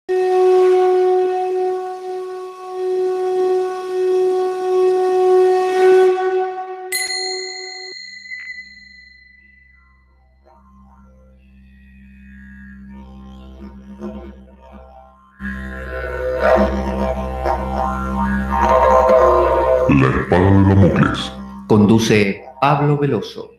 La espada de Damocles. Conduce Pablo Veloso.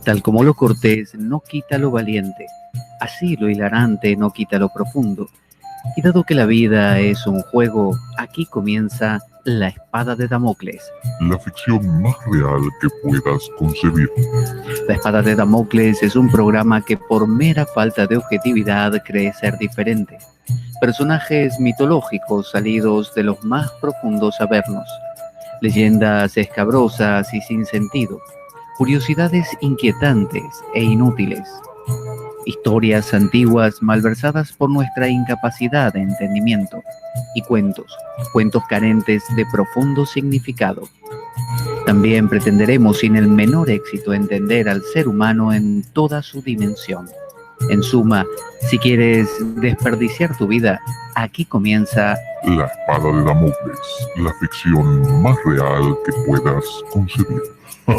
Tal como lo cortés no quita lo valiente, así lo hilarante no quita lo profundo. Y dado que la vida es un juego, aquí comienza La Espada de Damocles. La ficción más real que puedas concebir. La Espada de Damocles es un programa que por mera falta de objetividad cree ser diferente. Personajes mitológicos salidos de los más profundos avernos. Leyendas escabrosas y sin sentido. Curiosidades inquietantes e inútiles. Historias antiguas malversadas por nuestra incapacidad de entendimiento. Y cuentos carentes de profundo significado. También pretenderemos sin el menor éxito entender al ser humano en toda su dimensión. En suma, si quieres desperdiciar tu vida, aquí comienza La Espada de Damocles, la ficción más real que puedas concebir. La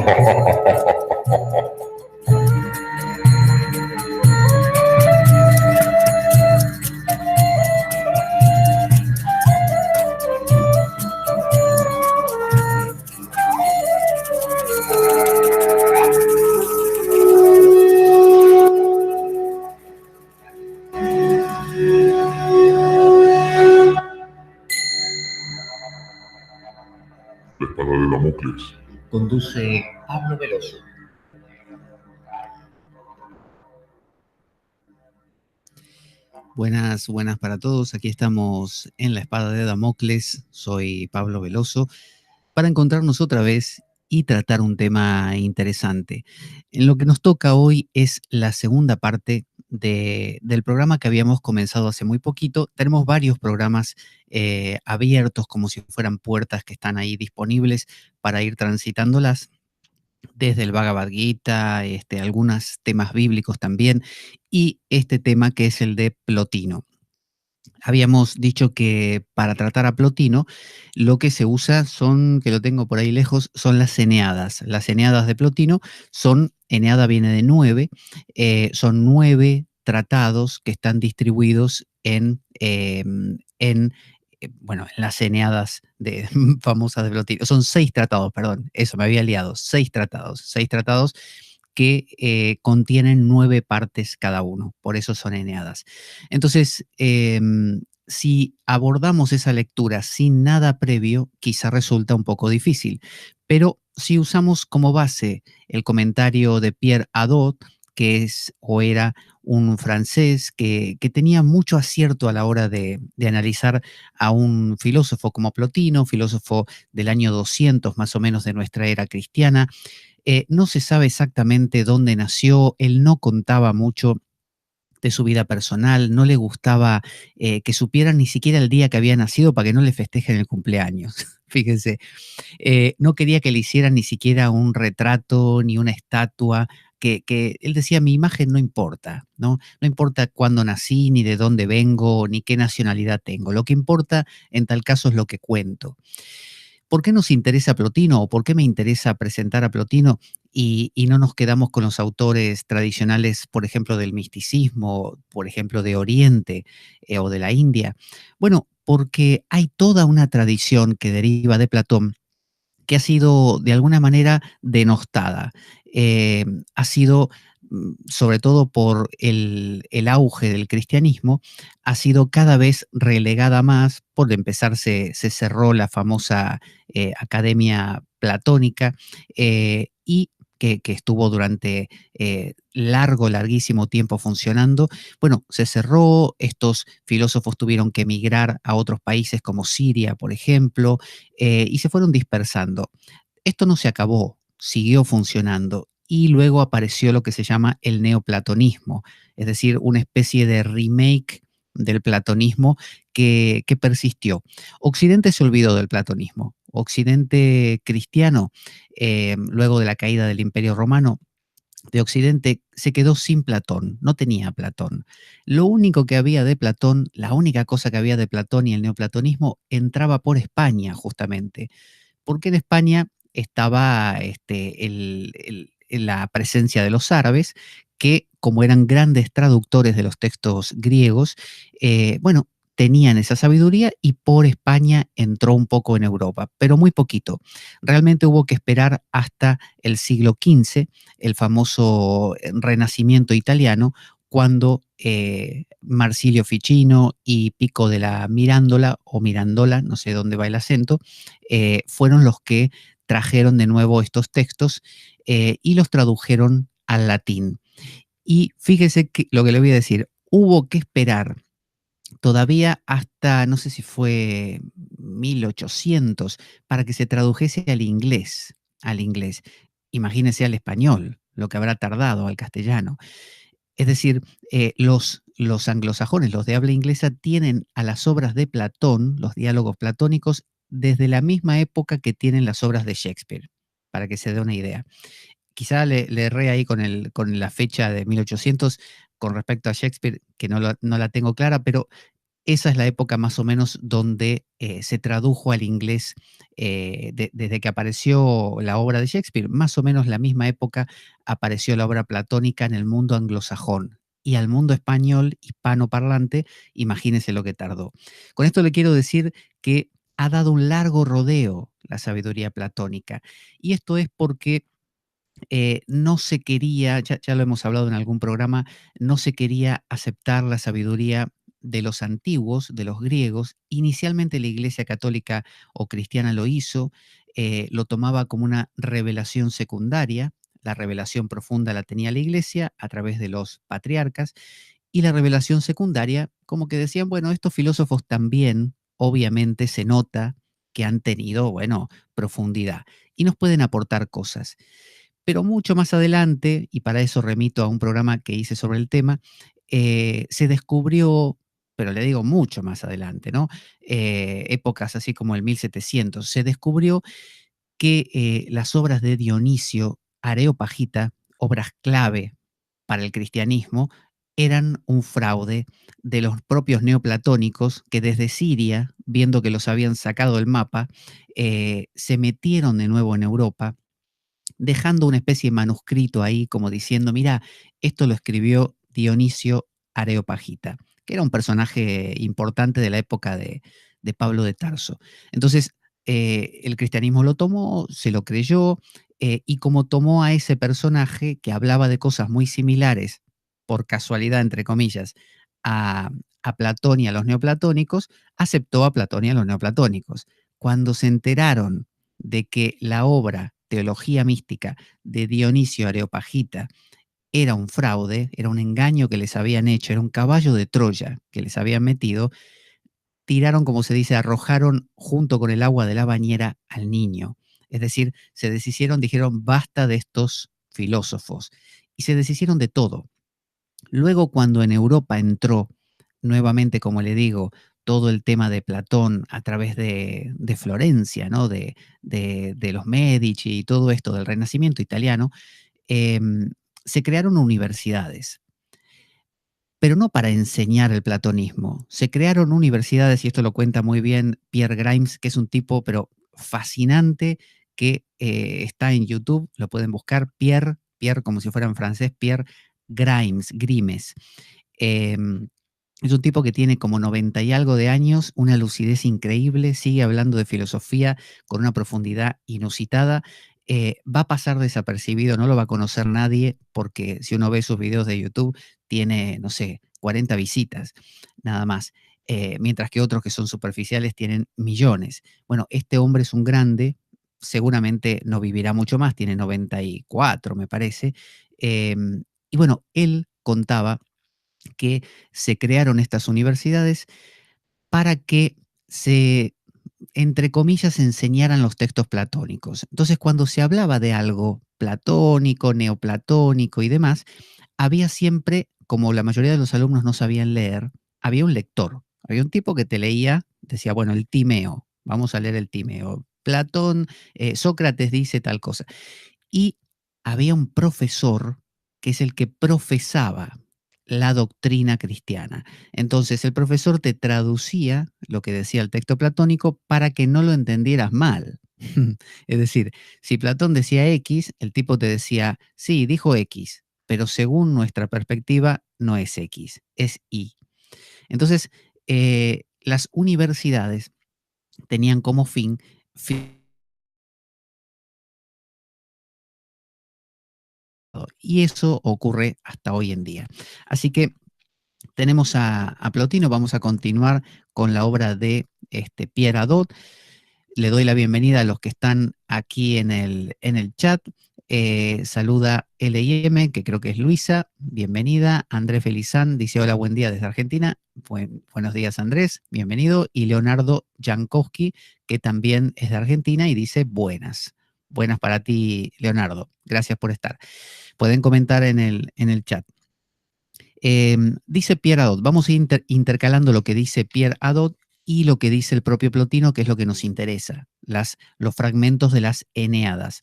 Espada de Damocles. Conduce Pablo Veloso. Buenas para todos. Aquí estamos en La Espada de Damocles. Soy Pablo Veloso para encontrarnos otra vez y tratar un tema interesante. En lo que nos toca hoy es la segunda parte del programa que habíamos comenzado hace muy poquito. Tenemos varios programas abiertos como si fueran puertas que están ahí disponibles para ir transitándolas. Desde el Bhagavad Gita, algunos temas bíblicos también, y este tema que es el de Plotino. Habíamos dicho que para tratar a Plotino, lo que se usa son, que lo tengo por ahí lejos, son las eneadas. Las eneadas de Plotino son, eneada viene de 9, son 9 tratados que están distribuidos en las eneadas famosas de Plotino. Son 6 tratados, perdón, eso me había liado, 6 tratados que contienen 9 partes cada uno, por eso son eneadas. Entonces, si abordamos esa lectura sin nada previo, quizá resulta un poco difícil, pero si usamos como base el comentario de Pierre Hadot, que es o era un francés que tenía mucho acierto a la hora de analizar a un filósofo como Plotino, filósofo del año 200 más o menos de nuestra era cristiana. No se sabe exactamente dónde nació, él no contaba mucho de su vida personal, no le gustaba que supieran ni siquiera el día que había nacido para que no le festejen el cumpleaños. Fíjense, no quería que le hicieran ni siquiera un retrato ni una estatua, que él decía, mi imagen no importa, ¿no? No importa cuándo nací, ni de dónde vengo, ni qué nacionalidad tengo. Lo que importa en tal caso es lo que cuento. ¿Por qué nos interesa Plotino o por qué me interesa presentar a Plotino y no nos quedamos con los autores tradicionales, por ejemplo, del misticismo, por ejemplo, de Oriente o de la India? Bueno, porque hay toda una tradición que deriva de Platón que ha sido de alguna manera denostada. Ha sido, sobre todo por el auge del cristianismo, ha sido cada vez relegada más. Por empezar, se cerró la famosa Academia Platónica y que estuvo durante larguísimo tiempo funcionando. Bueno, se cerró, estos filósofos tuvieron que emigrar a otros países como Siria, por ejemplo, y se fueron dispersando. Esto no se acabó, siguió funcionando y luego apareció lo que se llama el neoplatonismo, es decir, una especie de remake del platonismo que persistió. Occidente se olvidó del platonismo. Occidente cristiano, luego de la caída del Imperio Romano, de Occidente se quedó sin Platón, no tenía Platón. Lo único que había de Platón, la única cosa que había de Platón y el neoplatonismo entraba por España justamente, porque en España estaba la presencia de los árabes, que como eran grandes traductores de los textos griegos, bueno, tenían esa sabiduría y por España entró un poco en Europa, pero muy poquito. Realmente hubo que esperar hasta el siglo XV, el famoso Renacimiento italiano, cuando Marsilio Ficino y Pico de la Mirandola, o Mirandola, no sé dónde va el acento, fueron los que trajeron de nuevo estos textos y los tradujeron al latín. Y fíjese que, lo que le voy a decir, hubo que esperar todavía hasta, no sé si fue 1800, para que se tradujese al inglés, al inglés. Imagínese al español, lo que habrá tardado, al castellano. Es decir, los anglosajones, los de habla inglesa, tienen a las obras de Platón, los diálogos platónicos, desde la misma época que tienen las obras de Shakespeare, para que se dé una idea. Quizá le erré ahí con la fecha de 1800 con respecto a Shakespeare, que no la tengo clara, pero esa es la época más o menos donde se tradujo al inglés desde que apareció la obra de Shakespeare. Más o menos la misma época apareció la obra platónica en el mundo anglosajón. Y al mundo español, hispanoparlante, imagínese lo que tardó. Con esto le quiero decir que ha dado un largo rodeo la sabiduría platónica. Y esto es porque no se quería, ya lo hemos hablado en algún programa, no se quería aceptar la sabiduría de los antiguos, de los griegos. Inicialmente la Iglesia Católica o cristiana lo hizo, lo tomaba como una revelación secundaria. La revelación profunda la tenía la Iglesia a través de los patriarcas, y la revelación secundaria, como que decían, bueno, estos filósofos también, obviamente se nota que han tenido, bueno, profundidad y nos pueden aportar cosas. Pero mucho más adelante, y para eso remito a un programa que hice sobre el tema, se descubrió, pero le digo mucho más adelante, ¿no? Épocas así como el 1700, se descubrió que las obras de Dionisio Areopagita, obras clave para el cristianismo, eran un fraude de los propios neoplatónicos que desde Siria, viendo que los habían sacado del mapa, se metieron de nuevo en Europa, dejando una especie de manuscrito ahí como diciendo, mira, esto lo escribió Dionisio Areopagita, que era un personaje importante de la época de Pablo de Tarso. Entonces, el cristianismo lo tomó, se lo creyó, y como tomó a ese personaje que hablaba de cosas muy similares, por casualidad, entre comillas, a, a Platón y a los neoplatónicos, aceptó a Platón y a los neoplatónicos. Cuando se enteraron de que la obra Teología Mística de Dionisio Areopagita era un fraude, era un engaño que les habían hecho, era un caballo de Troya que les habían metido, tiraron, como se dice, arrojaron junto con el agua de la bañera al niño. Es decir, se deshicieron, dijeron, basta de estos filósofos. Y se deshicieron de todo. Luego, cuando en Europa entró nuevamente, como le digo, todo el tema de Platón a través de Florencia, ¿no? De los Medici y todo esto del Renacimiento italiano, se crearon universidades, pero no para enseñar el platonismo. Se crearon universidades, y esto lo cuenta muy bien Pierre Grimes, que es un tipo, pero fascinante, que está en YouTube, lo pueden buscar, Pierre como si fuera en francés, Pierre Grimes. Es un tipo que tiene como 90 y algo de años, una lucidez increíble, sigue hablando de filosofía con una profundidad inusitada. Va a pasar desapercibido, no lo va a conocer nadie, porque si uno ve sus videos de YouTube, tiene, no sé, 40 visitas, nada más. Mientras que otros que son superficiales tienen millones. Bueno, este hombre es un grande, seguramente no vivirá mucho más, tiene 94, me parece. Y bueno, él contaba que se crearon estas universidades para que se, entre comillas, enseñaran los textos platónicos. Entonces, cuando se hablaba de algo platónico, neoplatónico y demás, había siempre, como la mayoría de los alumnos no sabían leer, había un lector, había un tipo que te leía, decía, bueno, el Timeo, vamos a leer el Timeo. Platón, Sócrates dice tal cosa. Y había un profesor que es el que profesaba la doctrina cristiana. Entonces el profesor te traducía lo que decía el texto platónico para que no lo entendieras mal. Es decir, si Platón decía X, el tipo te decía, sí, dijo X, pero según nuestra perspectiva no es X, es Y. Entonces, las universidades tenían como fin, y eso ocurre hasta hoy en día. Así que tenemos a Plotino, vamos a continuar con la obra de Pierre Hadot. Le doy la bienvenida a los que están aquí en el chat. Saluda LIM, que creo que es Luisa, bienvenida. Andrés Felizán dice hola, buen día desde Argentina. Buenos días, Andrés, bienvenido. Y Leonardo Jankowski, que también es de Argentina y dice buenas. Buenas para ti, Leonardo. Gracias por estar. Pueden comentar en el chat. Dice Pierre Hadot, vamos a ir intercalando lo que dice Pierre Hadot y lo que dice el propio Plotino, que es lo que nos interesa, los fragmentos de las Eneadas.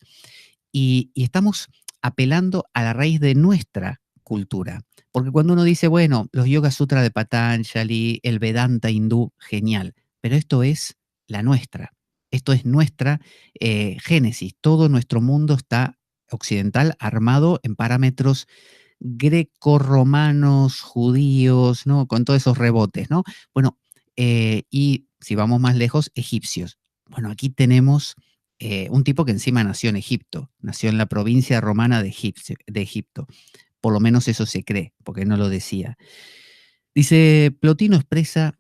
Y estamos apelando a la raíz de nuestra cultura. Porque cuando uno dice, bueno, los Yoga Sutra de Patanjali, el Vedanta hindú, genial, pero esto es la nuestra. Esto es nuestra génesis. Todo nuestro mundo está occidental armado en parámetros grecorromanos, judíos, ¿no? Con todos esos rebotes, ¿no? Bueno, y si vamos más lejos, egipcios. Bueno, aquí tenemos un tipo que encima nació en Egipto, nació en la provincia romana de Egipto. Por lo menos eso se cree, porque no lo decía. Dice, Plotino expresa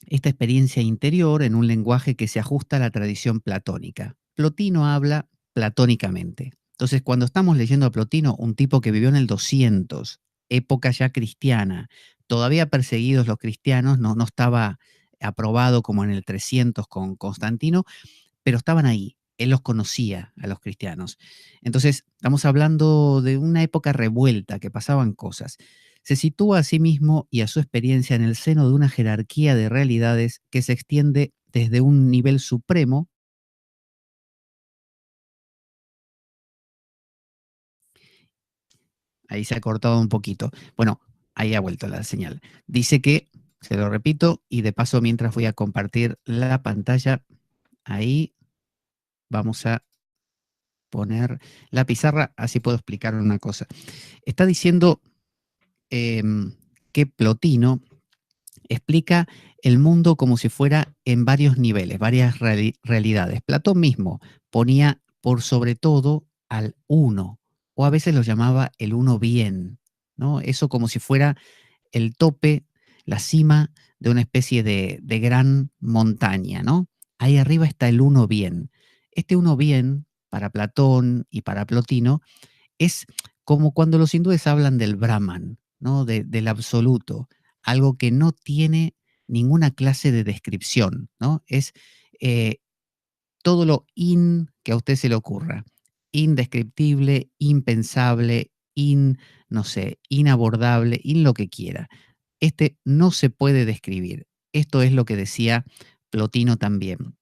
esta experiencia interior en un lenguaje que se ajusta a la tradición platónica. Plotino habla platónicamente. Entonces, cuando estamos leyendo a Plotino, un tipo que vivió en el 200, época ya cristiana, todavía perseguidos los cristianos, no estaba aprobado como en el 300 con Constantino, pero estaban ahí. Él los conocía a los cristianos. Entonces, estamos hablando de una época revuelta, que pasaban cosas. Se sitúa a sí mismo y a su experiencia en el seno de una jerarquía de realidades que se extiende desde un nivel supremo. Ahí se ha cortado un poquito. Bueno, ahí ha vuelto la señal. Dice que, se lo repito, y de paso mientras voy a compartir la pantalla, ahí vamos a poner la pizarra, así puedo explicar una cosa. Está diciendo que Plotino explica el mundo como si fuera en varios niveles, varias realidades. Platón mismo ponía por sobre todo al uno, o a veces lo llamaba el uno bien, ¿no? Eso como si fuera el tope, la cima de una especie de gran montaña, ¿no? Ahí arriba está el uno bien. Este uno bien, para Platón y para Plotino, es como cuando los hindúes hablan del Brahman, ¿no? Del absoluto, algo que no tiene ninguna clase de descripción, ¿no? Es eh, todo lo que a usted se le ocurra, indescriptible, impensable, no sé, inabordable, lo que quiera. Este no se puede describir. Esto es lo que decía Plotino también.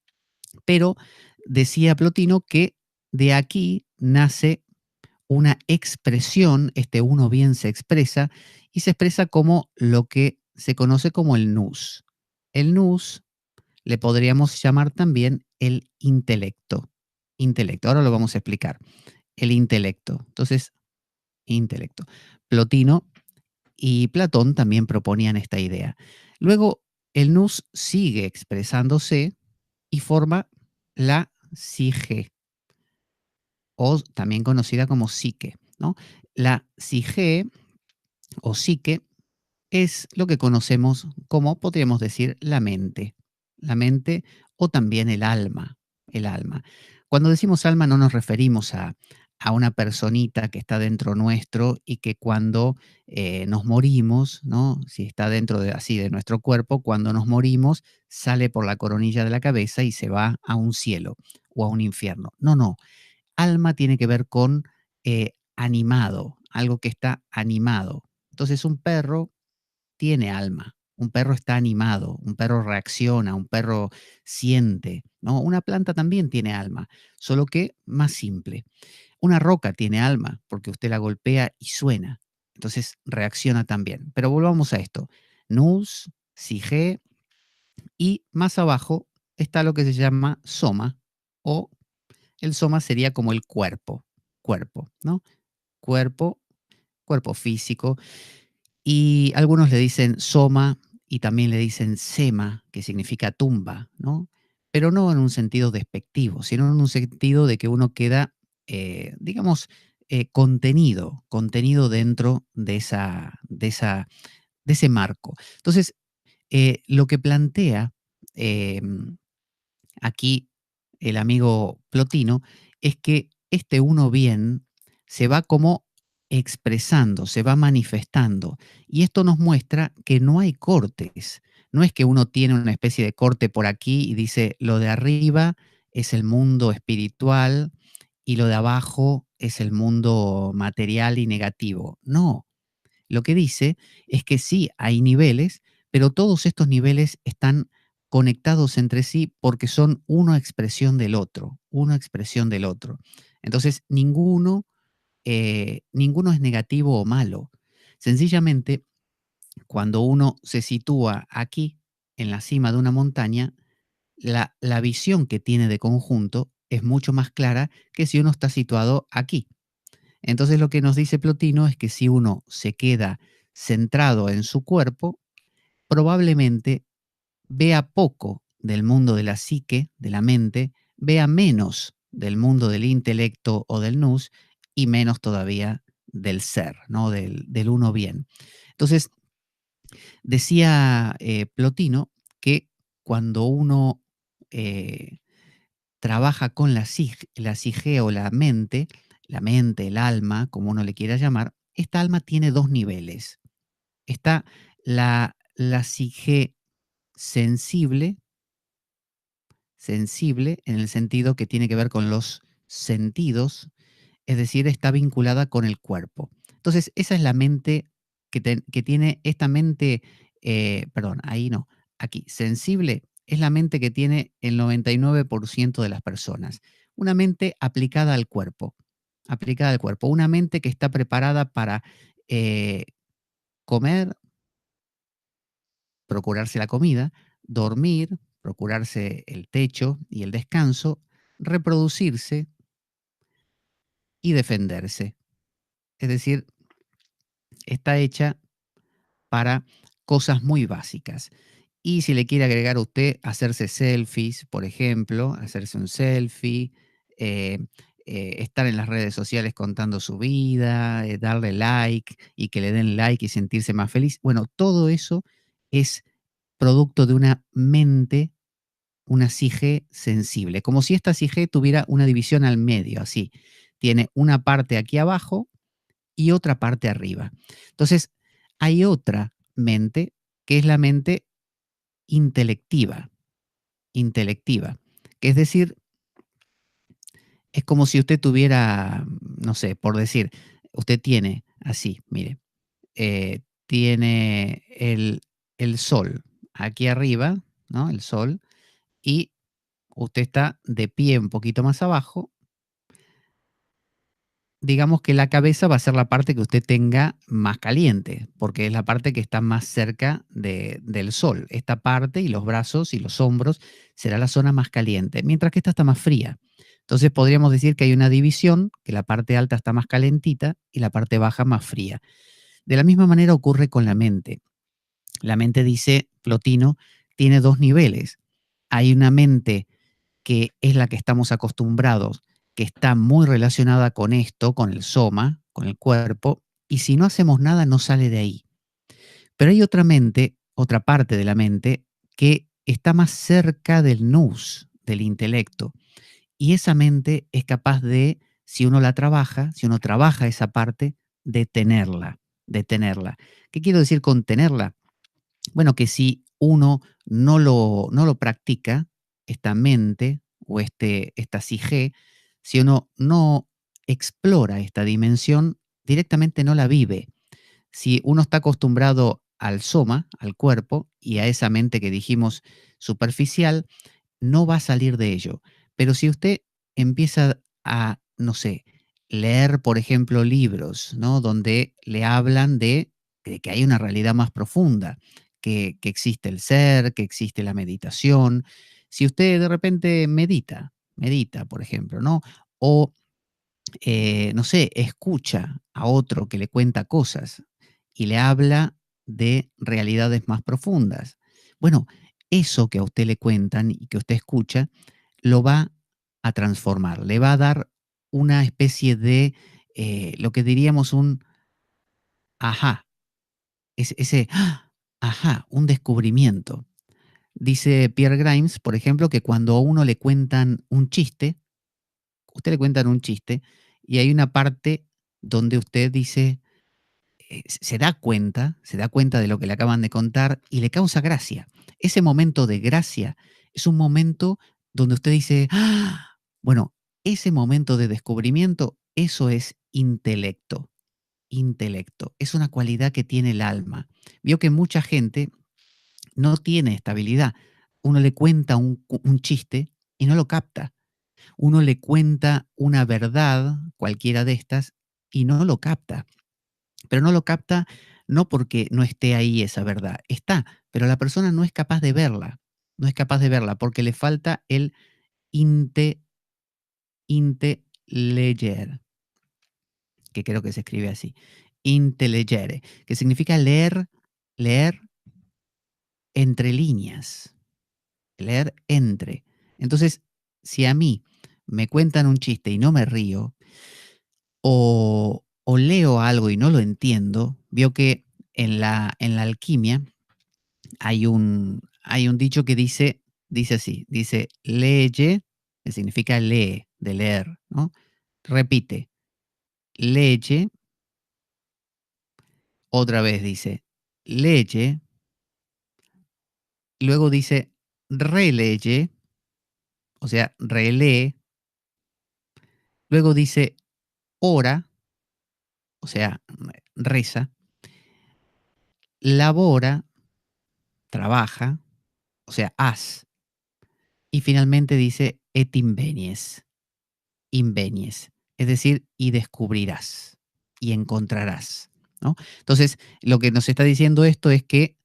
Pero decía Plotino que de aquí nace una expresión, este uno bien se expresa, y se expresa como lo que se conoce como el nous. El nous le podríamos llamar también el intelecto. Intelecto, ahora lo vamos a explicar. El intelecto. Entonces, intelecto. Plotino y Platón también proponían esta idea. Luego, el nous sigue expresándose y forma la sige, o también conocida como psique, ¿no? La sige o psique es lo que conocemos como, podríamos decir, la mente o también el alma, el alma. Cuando decimos alma no nos referimos a una personita que está dentro nuestro y que cuando nos morimos, ¿no? Si está dentro de, así de nuestro cuerpo, cuando nos morimos sale por la coronilla de la cabeza y se va a un cielo o a un infierno. No, no. Alma tiene que ver con animado, algo que está animado. Entonces un perro tiene alma, un perro está animado, un perro reacciona, un perro siente, ¿no? Una planta también tiene alma, solo que más simple. Una roca tiene alma porque usted la golpea y suena, entonces reacciona también. Pero volvamos a esto. Nous, Sige y más abajo está lo que se llama soma, o el soma sería como el cuerpo, ¿no? Cuerpo, cuerpo físico. Y algunos le dicen soma y también le dicen sema, que significa tumba, ¿no? Pero no en un sentido despectivo, sino en un sentido de que uno queda, digamos, contenido dentro de ese marco. Entonces, lo que plantea aquí el amigo Plotino es que este uno bien se va como expresando, se va manifestando. Y esto nos muestra que no hay cortes. No es que uno tiene una especie de corte por aquí y dice lo de arriba es el mundo espiritual y lo de abajo es el mundo material y negativo. No, lo que dice es que sí, hay niveles, pero todos estos niveles están conectados entre sí porque son una expresión del otro, una expresión del otro. Entonces, ninguno es negativo o malo. Sencillamente, cuando uno se sitúa aquí, en la cima de una montaña, la visión que tiene de conjunto es mucho más clara que si uno está situado aquí. Entonces lo que nos dice Plotino es que si uno se queda centrado en su cuerpo, probablemente vea poco del mundo de la psique, de la mente, vea menos del mundo del intelecto o del nous y menos todavía del ser, ¿no? Del uno bien. Entonces, decía Plotino que cuando uno eh, trabaja con la psique o la mente, el alma, como uno le quiera llamar, esta alma tiene dos niveles. Está la psique sensible, sensible en el sentido que tiene que ver con los sentidos, es decir, está vinculada con el cuerpo. Entonces, esa es la mente que tiene esta mente, perdón, ahí no, aquí, sensible es la mente que tiene el 99% de las personas. Una mente aplicada al cuerpo, una mente que está preparada para comer, procurarse la comida, dormir, procurarse el techo y el descanso, reproducirse y defenderse. Es decir, está hecha para cosas muy básicas. Y si le quiere agregar a usted hacerse selfies, por ejemplo, hacerse un selfie, eh, estar en las redes sociales contando su vida, darle like y que le den like y sentirse más feliz. Bueno, todo eso es producto de una mente, una psique sensible, como si esta psique tuviera una división al medio, así. Tiene una parte aquí abajo y otra parte arriba. Entonces, hay otra mente que es la mente intelectiva, intelectiva, que es decir, es como si usted tuviera, no sé, por decir, usted tiene así, mire, tiene el sol aquí arriba, ¿no? El sol, y usted está de pie un poquito más abajo. Digamos que la cabeza va a ser la parte que usted tenga más caliente, porque es la parte que está más cerca del sol. Esta parte y los brazos y los hombros será la zona más caliente, mientras que esta está más fría. Entonces podríamos decir que hay una división, que la parte alta está más calentita y la parte baja más fría. De la misma manera ocurre con la mente. La mente, dice Plotino, tiene dos niveles. Hay una mente que es la que estamos acostumbrados, que está muy relacionada con esto, con el soma, con el cuerpo, y si no hacemos nada no sale de ahí. Pero hay otra mente, otra parte de la mente, que está más cerca del nous, del intelecto, Y esa mente es capaz de, si uno la trabaja, si uno trabaja esa parte, detenerla, detenerla. ¿Qué quiero decir con tenerla? Bueno, que si uno no lo practica, esta mente o esta psique, si uno no explora esta dimensión, directamente no la vive. Si uno está acostumbrado al soma, al cuerpo, y a esa mente que dijimos superficial, no va a salir de ello. Pero si usted empieza a, no sé, leer, por ejemplo, libros, ¿no? Donde le hablan de que hay una realidad más profunda, que existe el ser, que existe la meditación. Si usted de repente medita, por ejemplo, ¿no? O no sé, escucha a otro que le cuenta cosas y le habla de realidades más profundas. Bueno, eso que a usted le cuentan y que usted escucha, lo va a transformar, le va a dar una especie de, lo que diríamos un ajá, ese ajá, un descubrimiento. Dice Pierre Grimes, por ejemplo, que cuando a uno le cuentan un chiste, usted le cuentan un chiste y hay una parte donde usted dice, se da cuenta de lo que le acaban de contar y le causa gracia. Ese momento de gracia es un momento donde usted dice, "Ah", bueno, ese momento de descubrimiento, eso es intelecto. Intelecto. Es una cualidad que tiene el alma. Vio que mucha gente no tiene estabilidad. Uno le cuenta un chiste y no lo capta. Uno le cuenta una verdad, cualquiera de estas, y no lo capta. Pero no lo capta no porque no esté ahí esa verdad, está, pero la persona no es capaz de verla, no es capaz de verla porque le falta el inte, intelegere, que creo que se escribe así, intelegere, que significa leer, leer entre líneas, leer entre. Entonces, si a mí me cuentan un chiste y no me río, o leo algo y no lo entiendo, veo que en la alquimia hay un dicho que dice así, dice, leye, que significa lee, de leer, ¿no? Repite, leye, otra vez dice, leye, luego dice, releye, o sea, relee, luego dice, ora, o sea, reza, labora, trabaja, o sea, haz, y finalmente dice, et invenies, es decir, y descubrirás y encontrarás, ¿no? Entonces, lo que nos está diciendo esto es que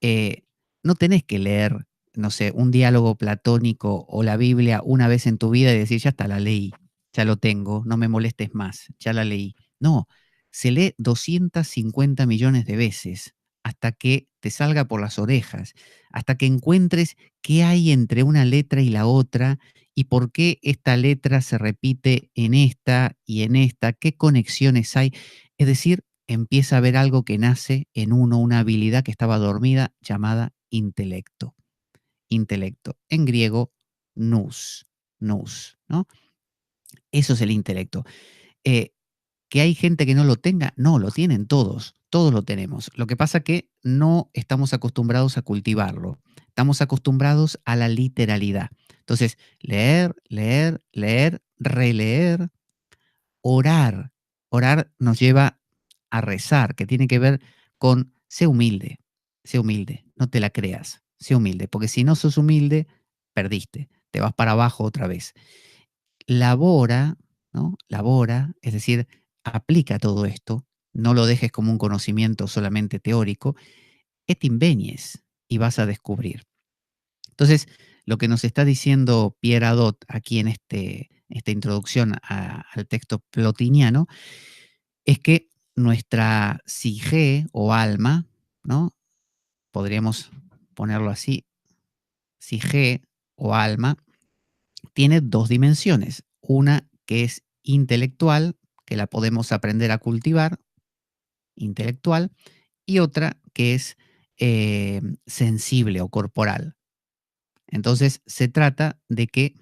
eh, no tenés que leer, no sé, un diálogo platónico o la Biblia una vez en tu vida y decir, ya está, la leí, ya lo tengo, no me molestes más, ya la leí. No, se lee 250 millones de veces hasta que te salga por las orejas, hasta que encuentres qué hay entre una letra y la otra y por qué esta letra se repite en esta y en esta, qué conexiones hay. Es decir, empieza a ver algo que nace en uno, una habilidad que estaba dormida llamada intelecto. Intelecto. En griego, nous, ¿no? Eso es el intelecto. Eh, ¿Que hay gente que no lo tenga? No, lo tienen todos, todos lo tenemos. Lo que pasa que no estamos acostumbrados a cultivarlo, estamos acostumbrados a la literalidad. Entonces, leer, leer, leer, releer, orar. Orar nos lleva a rezar, que tiene que ver con sé humilde, no te la creas, sé humilde, porque si no sos humilde, perdiste, te vas para abajo otra vez. Labora, ¿no? Labora, es decir, aplica todo esto, no lo dejes como un conocimiento solamente teórico, et invenies, y vas a descubrir. Entonces, lo que nos está diciendo Pierre Adot aquí en esta introducción al texto plotiniano es que nuestra psique o alma, ¿no? Podríamos ponerlo así, psique o alma, tiene dos dimensiones. Una que es intelectual, que la podemos aprender a cultivar, intelectual, y otra que es sensible o corporal. Entonces se trata de que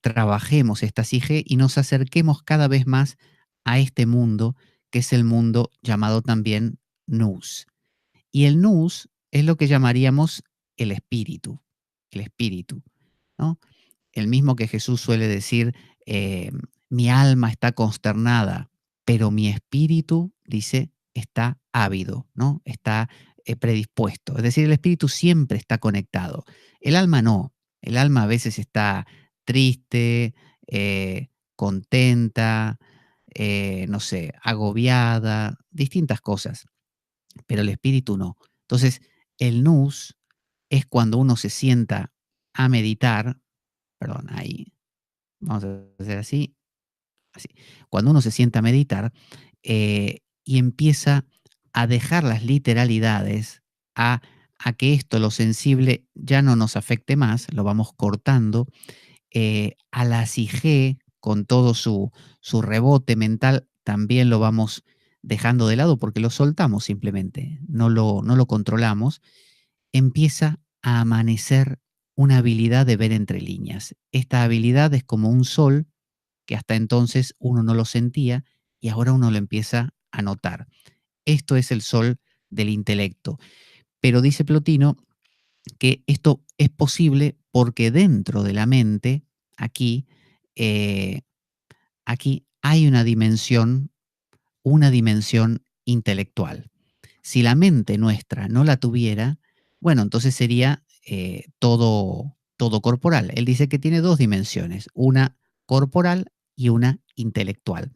trabajemos esta sige y nos acerquemos cada vez más a este mundo, que es el mundo llamado también nous. Y el nous es lo que llamaríamos el espíritu, ¿no? El mismo que Jesús suele decir, mi alma está consternada, pero mi espíritu, dice, está ávido, ¿no? Está predispuesto. Es decir, el espíritu siempre está conectado. El alma no. El alma a veces está triste, contenta, no sé, agobiada, distintas cosas, pero el espíritu no. Entonces, el nous es cuando uno se sienta a meditar, perdón, ahí, vamos a hacer así, así. Cuando uno se sienta a meditar y empieza a dejar las literalidades, a, a que esto, lo sensible, ya no nos afecte más, lo vamos cortando, a la sige, con todo su rebote mental, también lo vamos dejando de lado porque lo soltamos simplemente, no lo controlamos, empieza a amanecer una habilidad de ver entre líneas. Esta habilidad es como un sol que hasta entonces uno no lo sentía y ahora uno lo empieza a notar. Esto es el sol del intelecto. Pero dice Plotino que esto es posible porque dentro de la mente, aquí, eh, aquí hay una dimensión intelectual. Si la mente nuestra no la tuviera, bueno, entonces sería todo corporal. Él dice que tiene dos dimensiones, una corporal y una intelectual.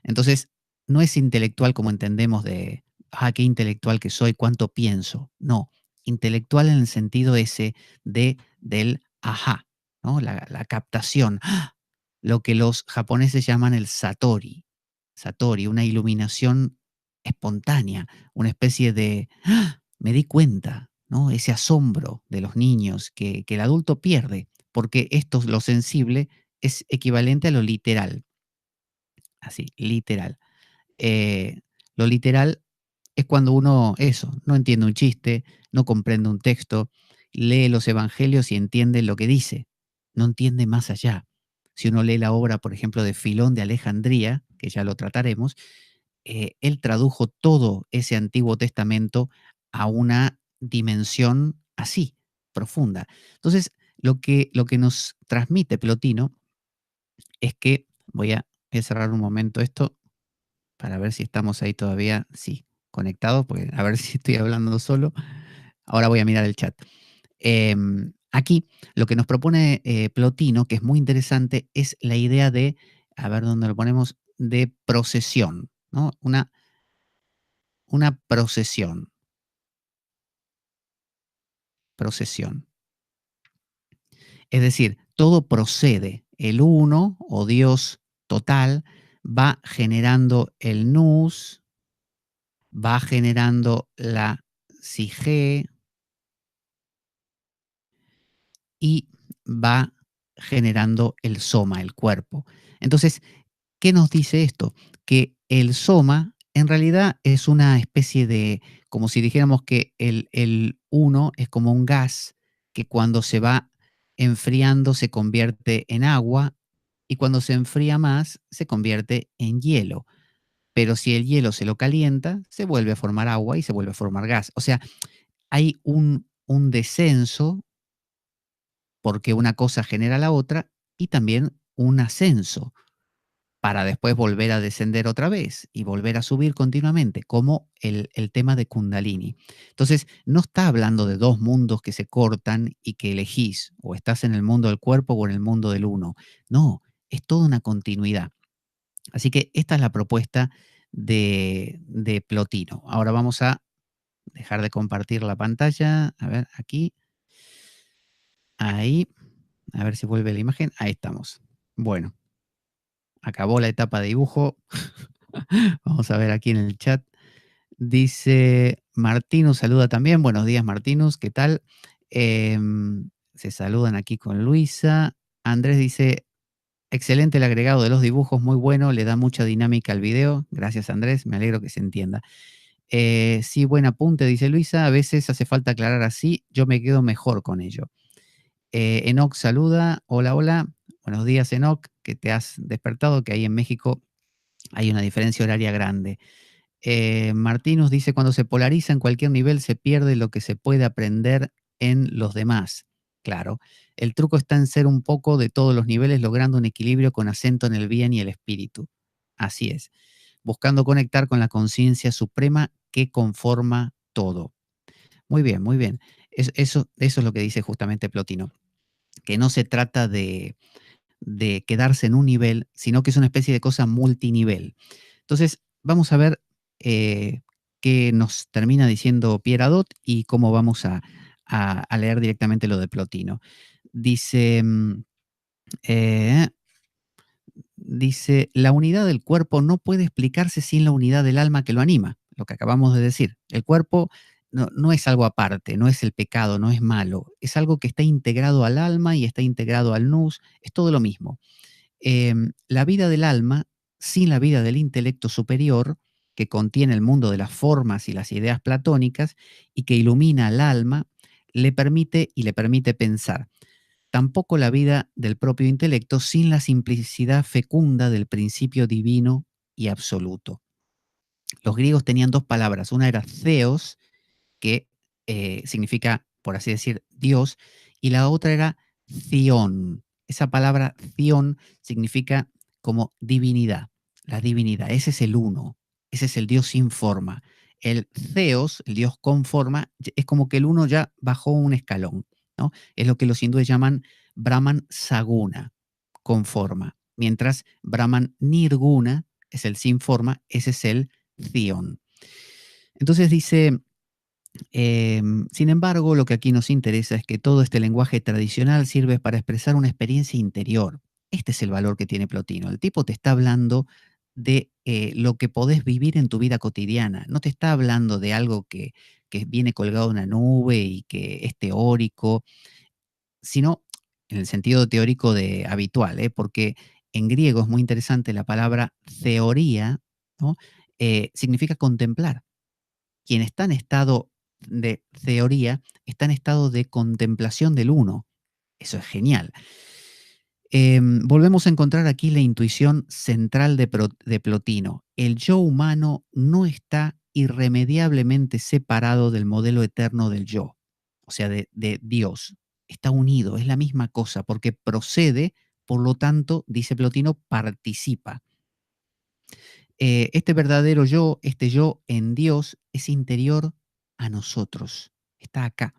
Entonces, no es intelectual como entendemos de, qué intelectual que soy, cuánto pienso. No, intelectual en el sentido ese del ajá, ¿no? La captación, lo que los japoneses llaman el satori, una iluminación espontánea, una especie de, me di cuenta, ¿no? Ese asombro de los niños que el adulto pierde, porque esto, lo sensible, es equivalente a lo literal, así, literal. Eh, lo literal es cuando uno, eso, no entiende un chiste, no comprende un texto, lee los evangelios y entiende lo que dice, no entiende más allá. Si uno lee la obra, por ejemplo, de Filón de Alejandría, que ya lo trataremos, él tradujo todo ese Antiguo Testamento a una dimensión así, profunda. Entonces, lo que nos transmite Plotino es que, voy a cerrar un momento esto, para ver si estamos ahí todavía, sí, conectados, porque a ver si estoy hablando solo. Ahora voy a mirar el chat. Aquí lo que nos propone Plotino, que es muy interesante, es la idea de, a ver dónde lo ponemos, de procesión, ¿no? Una procesión. Procesión. Es decir, todo procede. El uno o Dios total va generando el nous, va generando la sige y va generando el soma, el cuerpo. Entonces, ¿qué nos dice esto? Que el soma en realidad es una especie de, como si dijéramos que el uno es como un gas que cuando se va enfriando se convierte en agua y cuando se enfría más se convierte en hielo. Pero si el hielo se lo calienta, se vuelve a formar agua y se vuelve a formar gas. O sea, hay un descenso porque una cosa genera la otra y también un ascenso para después volver a descender otra vez y volver a subir continuamente, como el tema de Kundalini. Entonces, no está hablando de dos mundos que se cortan y que elegís, o estás en el mundo del cuerpo o en el mundo del uno. No, es toda una continuidad. Así que esta es la propuesta de Plotino. Ahora vamos a dejar de compartir la pantalla. A ver, aquí. Ahí. A ver si vuelve la imagen. Ahí estamos. Bueno, acabó la etapa de dibujo. Vamos a ver aquí en el chat. Dice Martinus, saluda también. Buenos días, Martinus. ¿Qué tal? Se saludan aquí con Luisa. Andrés dice, excelente el agregado de los dibujos, muy bueno, le da mucha dinámica al video. Gracias, Andrés. Me alegro que se entienda. Sí, buen apunte, dice Luisa. A veces hace falta aclarar así. Yo me quedo mejor con ello. Enoch saluda. Hola, hola. Buenos días, Enoch, que te has despertado, que ahí en México hay una diferencia horaria grande. Martinus dice, cuando se polariza en cualquier nivel se pierde lo que se puede aprender en los demás. Claro, el truco está en ser un poco de todos los niveles, logrando un equilibrio con acento en el bien y el espíritu. Así es, buscando conectar con la conciencia suprema que conforma todo. Muy bien, muy bien. Eso es lo que dice justamente Plotino, que no se trata de quedarse en un nivel, sino que es una especie de cosa multinivel. Entonces, vamos a ver qué nos termina diciendo Pierre Adot y cómo vamos a leer directamente lo de Plotino. Dice, eh, dice, la unidad del cuerpo no puede explicarse sin la unidad del alma que lo anima, lo que acabamos de decir. El cuerpo no es algo aparte, no es el pecado, no es malo, es algo que está integrado al alma y está integrado al nous, es todo lo mismo. La vida del alma, sin la vida del intelecto superior, que contiene el mundo de las formas y las ideas platónicas y que ilumina al alma, le permite pensar. Tampoco la vida del propio intelecto sin la simplicidad fecunda del principio divino y absoluto. Los griegos tenían dos palabras, una era theos, que significa, por así decir, Dios, y la otra era Zion. Esa palabra Zion significa como divinidad, la divinidad. Ese es el uno, ese es el Dios sin forma. El Theos, el Dios con forma, es como que el uno ya bajó un escalón, ¿no? Es lo que los hindúes llaman Brahman Saguna, con forma. Mientras Brahman Nirguna es el sin forma, ese es el Zion. Entonces dice, sin embargo, lo que aquí nos interesa es que todo este lenguaje tradicional sirve para expresar una experiencia interior. Este es el valor que tiene Plotino. El tipo te está hablando de lo que podés vivir en tu vida cotidiana. No te está hablando de algo que viene colgado en una nube y que es teórico, sino en el sentido teórico de habitual, porque en griego es muy interesante la palabra teoría, ¿no? Significa contemplar. Quien está en estado de teoría está en estado de contemplación del uno. Eso es genial. Volvemos a encontrar aquí la intuición central de Plotino. El yo humano no está irremediablemente separado del modelo eterno del yo, o sea, de Dios. Está unido, es la misma cosa, porque procede, por lo tanto, dice Plotino, participa. Este verdadero yo, este yo en Dios, es interior a nosotros, está acá.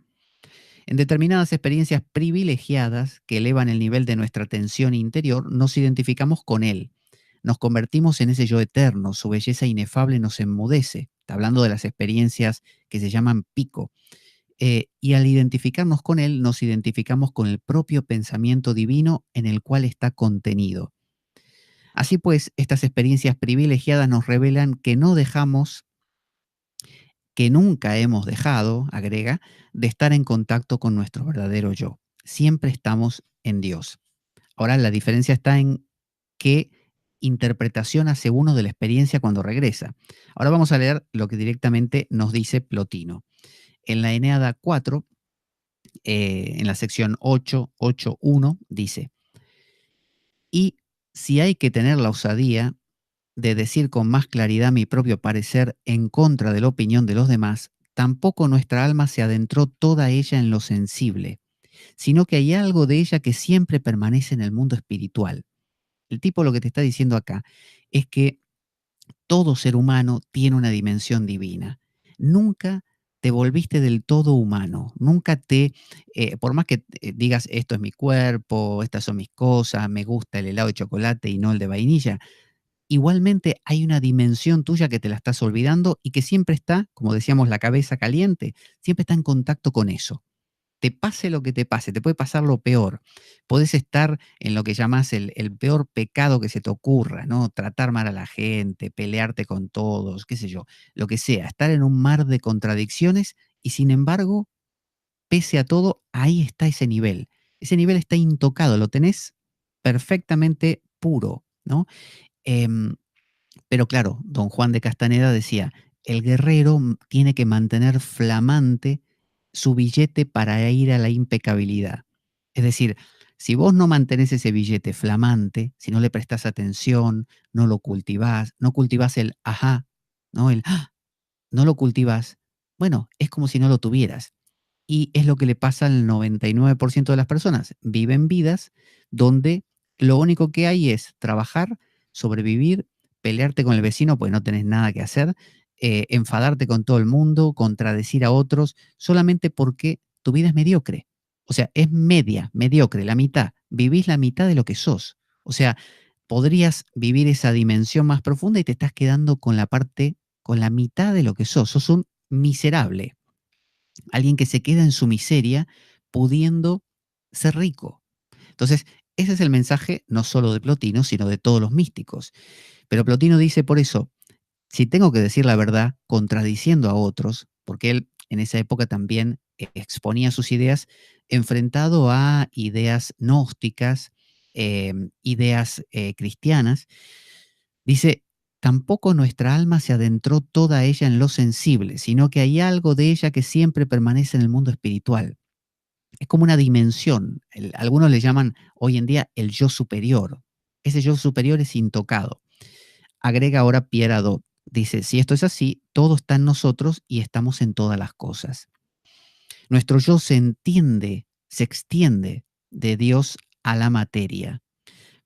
En determinadas experiencias privilegiadas que elevan el nivel de nuestra atención interior, nos identificamos con Él. Nos convertimos en ese yo eterno, su belleza inefable nos enmudece. Está hablando de las experiencias que se llaman pico. Y al identificarnos con Él, nos identificamos con el propio pensamiento divino en el cual está contenido. Así pues, estas experiencias privilegiadas nos revelan que no dejamos, que nunca hemos dejado, agrega, de estar en contacto con nuestro verdadero yo. Siempre estamos en Dios. Ahora, la diferencia está en qué interpretación hace uno de la experiencia cuando regresa. Ahora vamos a leer lo que directamente nos dice Plotino. En la Eneada 4, en la sección 8.8.1, dice, y si hay que tener la osadía de decir con más claridad mi propio parecer en contra de la opinión de los demás, tampoco nuestra alma se adentró toda ella en lo sensible, sino que hay algo de ella que siempre permanece en el mundo espiritual. El tipo lo que te está diciendo acá es que todo ser humano tiene una dimensión divina. Nunca te volviste del todo humano, nunca por más que digas esto es mi cuerpo, estas son mis cosas, me gusta el helado de chocolate y no el de vainilla, igualmente hay una dimensión tuya que te la estás olvidando y que siempre está, como decíamos, la cabeza caliente, siempre está en contacto con eso. Te pase lo que te pase, te puede pasar lo peor. Podés estar en lo que llamás el peor pecado que se te ocurra, ¿no? Tratar mal a la gente, pelearte con todos, qué sé yo, lo que sea, estar en un mar de contradicciones y sin embargo, pese a todo, ahí está ese nivel. Ese nivel está intocado, lo tenés perfectamente puro, ¿no? Em, pero claro, don Juan de Castaneda decía, el guerrero tiene que mantener flamante su billete para ir a la impecabilidad. Es decir, Si vos no mantenés ese billete flamante, si no le prestás atención, no lo cultivás, no cultivás el ajá, ¿no? El ¡ah! No lo cultivás, bueno, es como si no lo tuvieras. Y es lo que le pasa al 99% de las personas. Viven vidas donde lo único que hay es trabajar, sobrevivir, pelearte con el vecino porque no tenés nada que hacer, enfadarte con todo el mundo, contradecir a otros, solamente porque tu vida es mediocre. O sea, es media, mediocre, la mitad. Vivís la mitad de lo que sos. O sea, podrías vivir esa dimensión más profunda y te estás quedando con la parte, con la mitad de lo que sos. Sos un miserable, alguien que se queda en su miseria pudiendo ser rico. Entonces, ese es el mensaje no solo de Plotino, sino de todos los místicos. Pero Plotino dice por eso, si tengo que decir la verdad contradiciendo a otros, porque él en esa época también exponía sus ideas enfrentado a ideas gnósticas, ideas cristianas, dice, tampoco nuestra alma se adentró toda ella en lo sensible, sino que hay algo de ella que siempre permanece en el mundo espiritual. Es como una dimensión. Algunos le llaman hoy en día el yo superior. Ese yo superior es intocado. Agrega ahora Pierre Hadot. Dice, si esto es así, todo está en nosotros y estamos en todas las cosas. Nuestro yo se entiende, se extiende de Dios a la materia,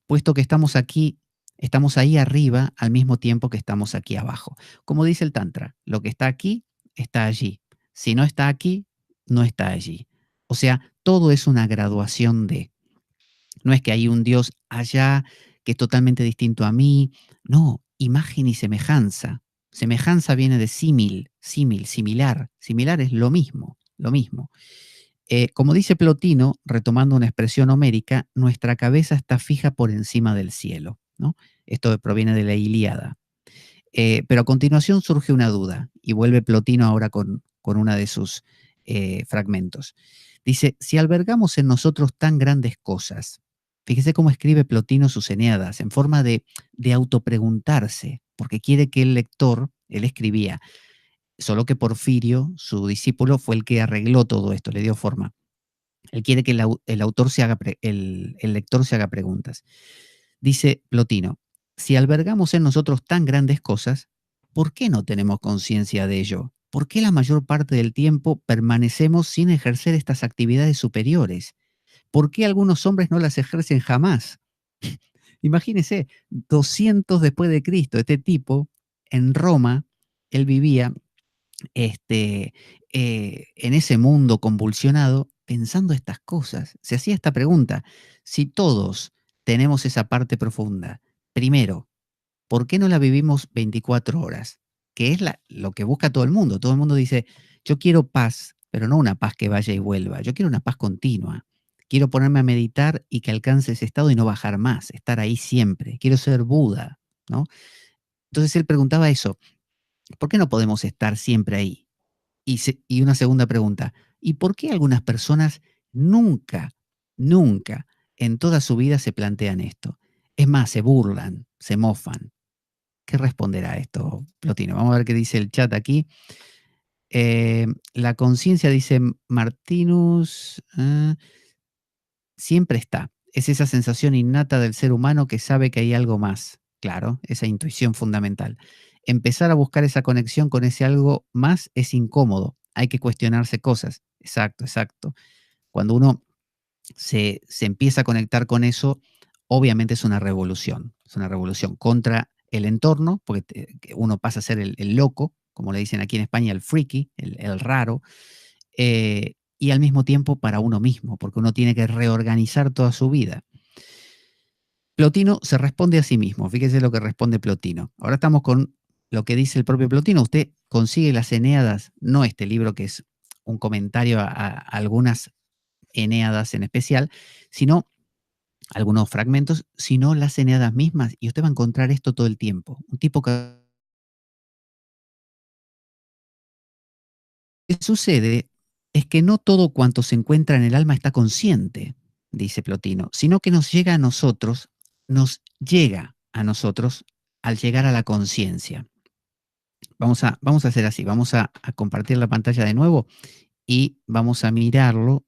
puesto que estamos aquí, estamos ahí arriba al mismo tiempo que estamos aquí abajo. Como dice el Tantra, lo que está aquí está allí. Si no está aquí, no está allí. O sea, todo es una graduación de. No es que hay un Dios allá que es totalmente distinto a mí. No, imagen y semejanza. Semejanza viene de símil, símil, similar. Similar es lo mismo, lo mismo. Como dice Plotino, retomando una expresión homérica, nuestra cabeza está fija por encima del cielo, ¿no? Esto proviene de la Ilíada. Pero a continuación surge una duda, y vuelve Plotino ahora con una de sus fragmentos. Dice, si albergamos en nosotros tan grandes cosas, fíjese cómo escribe Plotino sus Eneadas, en forma de autopreguntarse, porque quiere que el lector, él escribía, solo que Porfirio, su discípulo, fue el que arregló todo esto, le dio forma. Él quiere que el autor se haga el lector se haga preguntas. Dice Plotino, si albergamos en nosotros tan grandes cosas, ¿por qué no tenemos conciencia de ello? ¿Por qué la mayor parte del tiempo permanecemos sin ejercer estas actividades superiores? ¿Por qué algunos hombres no las ejercen jamás? Imagínese, 200 después de Cristo, este tipo en Roma, él vivía en ese mundo convulsionado, pensando estas cosas, se hacía esta pregunta, si todos tenemos esa parte profunda, primero, ¿por qué no la vivimos 24 horas? Que es lo que busca todo el mundo. Todo el mundo dice, yo quiero paz, pero no una paz que vaya y vuelva, yo quiero una paz continua. Quiero ponerme a meditar y que alcance ese estado y no bajar más, estar ahí siempre. Quiero ser Buda, ¿no? Entonces él preguntaba eso, ¿por qué no podemos estar siempre ahí? Y una segunda pregunta, ¿y por qué algunas personas nunca, nunca en toda su vida se plantean esto? Es más, se burlan, se mofan. ¿Qué responderá esto, Plotino? Vamos a ver qué dice el chat aquí. La conciencia, dice Martinus, siempre está. Es esa sensación innata del ser humano que sabe que hay algo más. Claro, esa intuición fundamental. Empezar a buscar esa conexión con ese algo más es incómodo. Hay que cuestionarse cosas. Exacto, exacto. Cuando uno se empieza a conectar con eso, obviamente es una revolución. Es una revolución contra el entorno, porque que uno pasa a ser el loco, como le dicen aquí en España, el freaky, el raro, y al mismo tiempo para uno mismo, porque uno tiene que reorganizar toda su vida. Plotino se responde a sí mismo. Fíjese lo que responde Plotino. Ahora estamos con lo que dice el propio Plotino. Usted consigue las Eneadas, no este libro que es un comentario a algunas Eneadas en especial, sino algunos fragmentos, sino las Eneadas mismas. Y usted va a encontrar esto todo el tiempo. Un tipo que sucede es que no todo cuanto se encuentra en el alma está consciente, dice Plotino, sino que nos llega a nosotros al llegar a la conciencia. Vamos a hacer así, vamos a compartir la pantalla de nuevo y vamos a mirarlo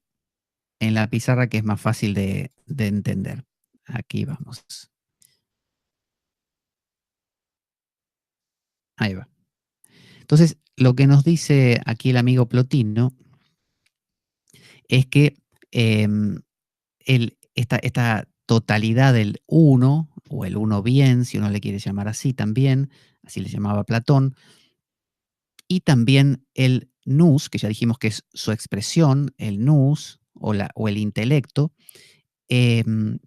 en la pizarra que es más fácil de entender. Aquí vamos. Ahí va. Entonces, lo que nos dice aquí el amigo Plotino es que esta totalidad del uno, o el uno bien, si uno le quiere llamar así también, así le llamaba Platón, y también el nous, que ya dijimos que es su expresión, el nous o el intelecto, em,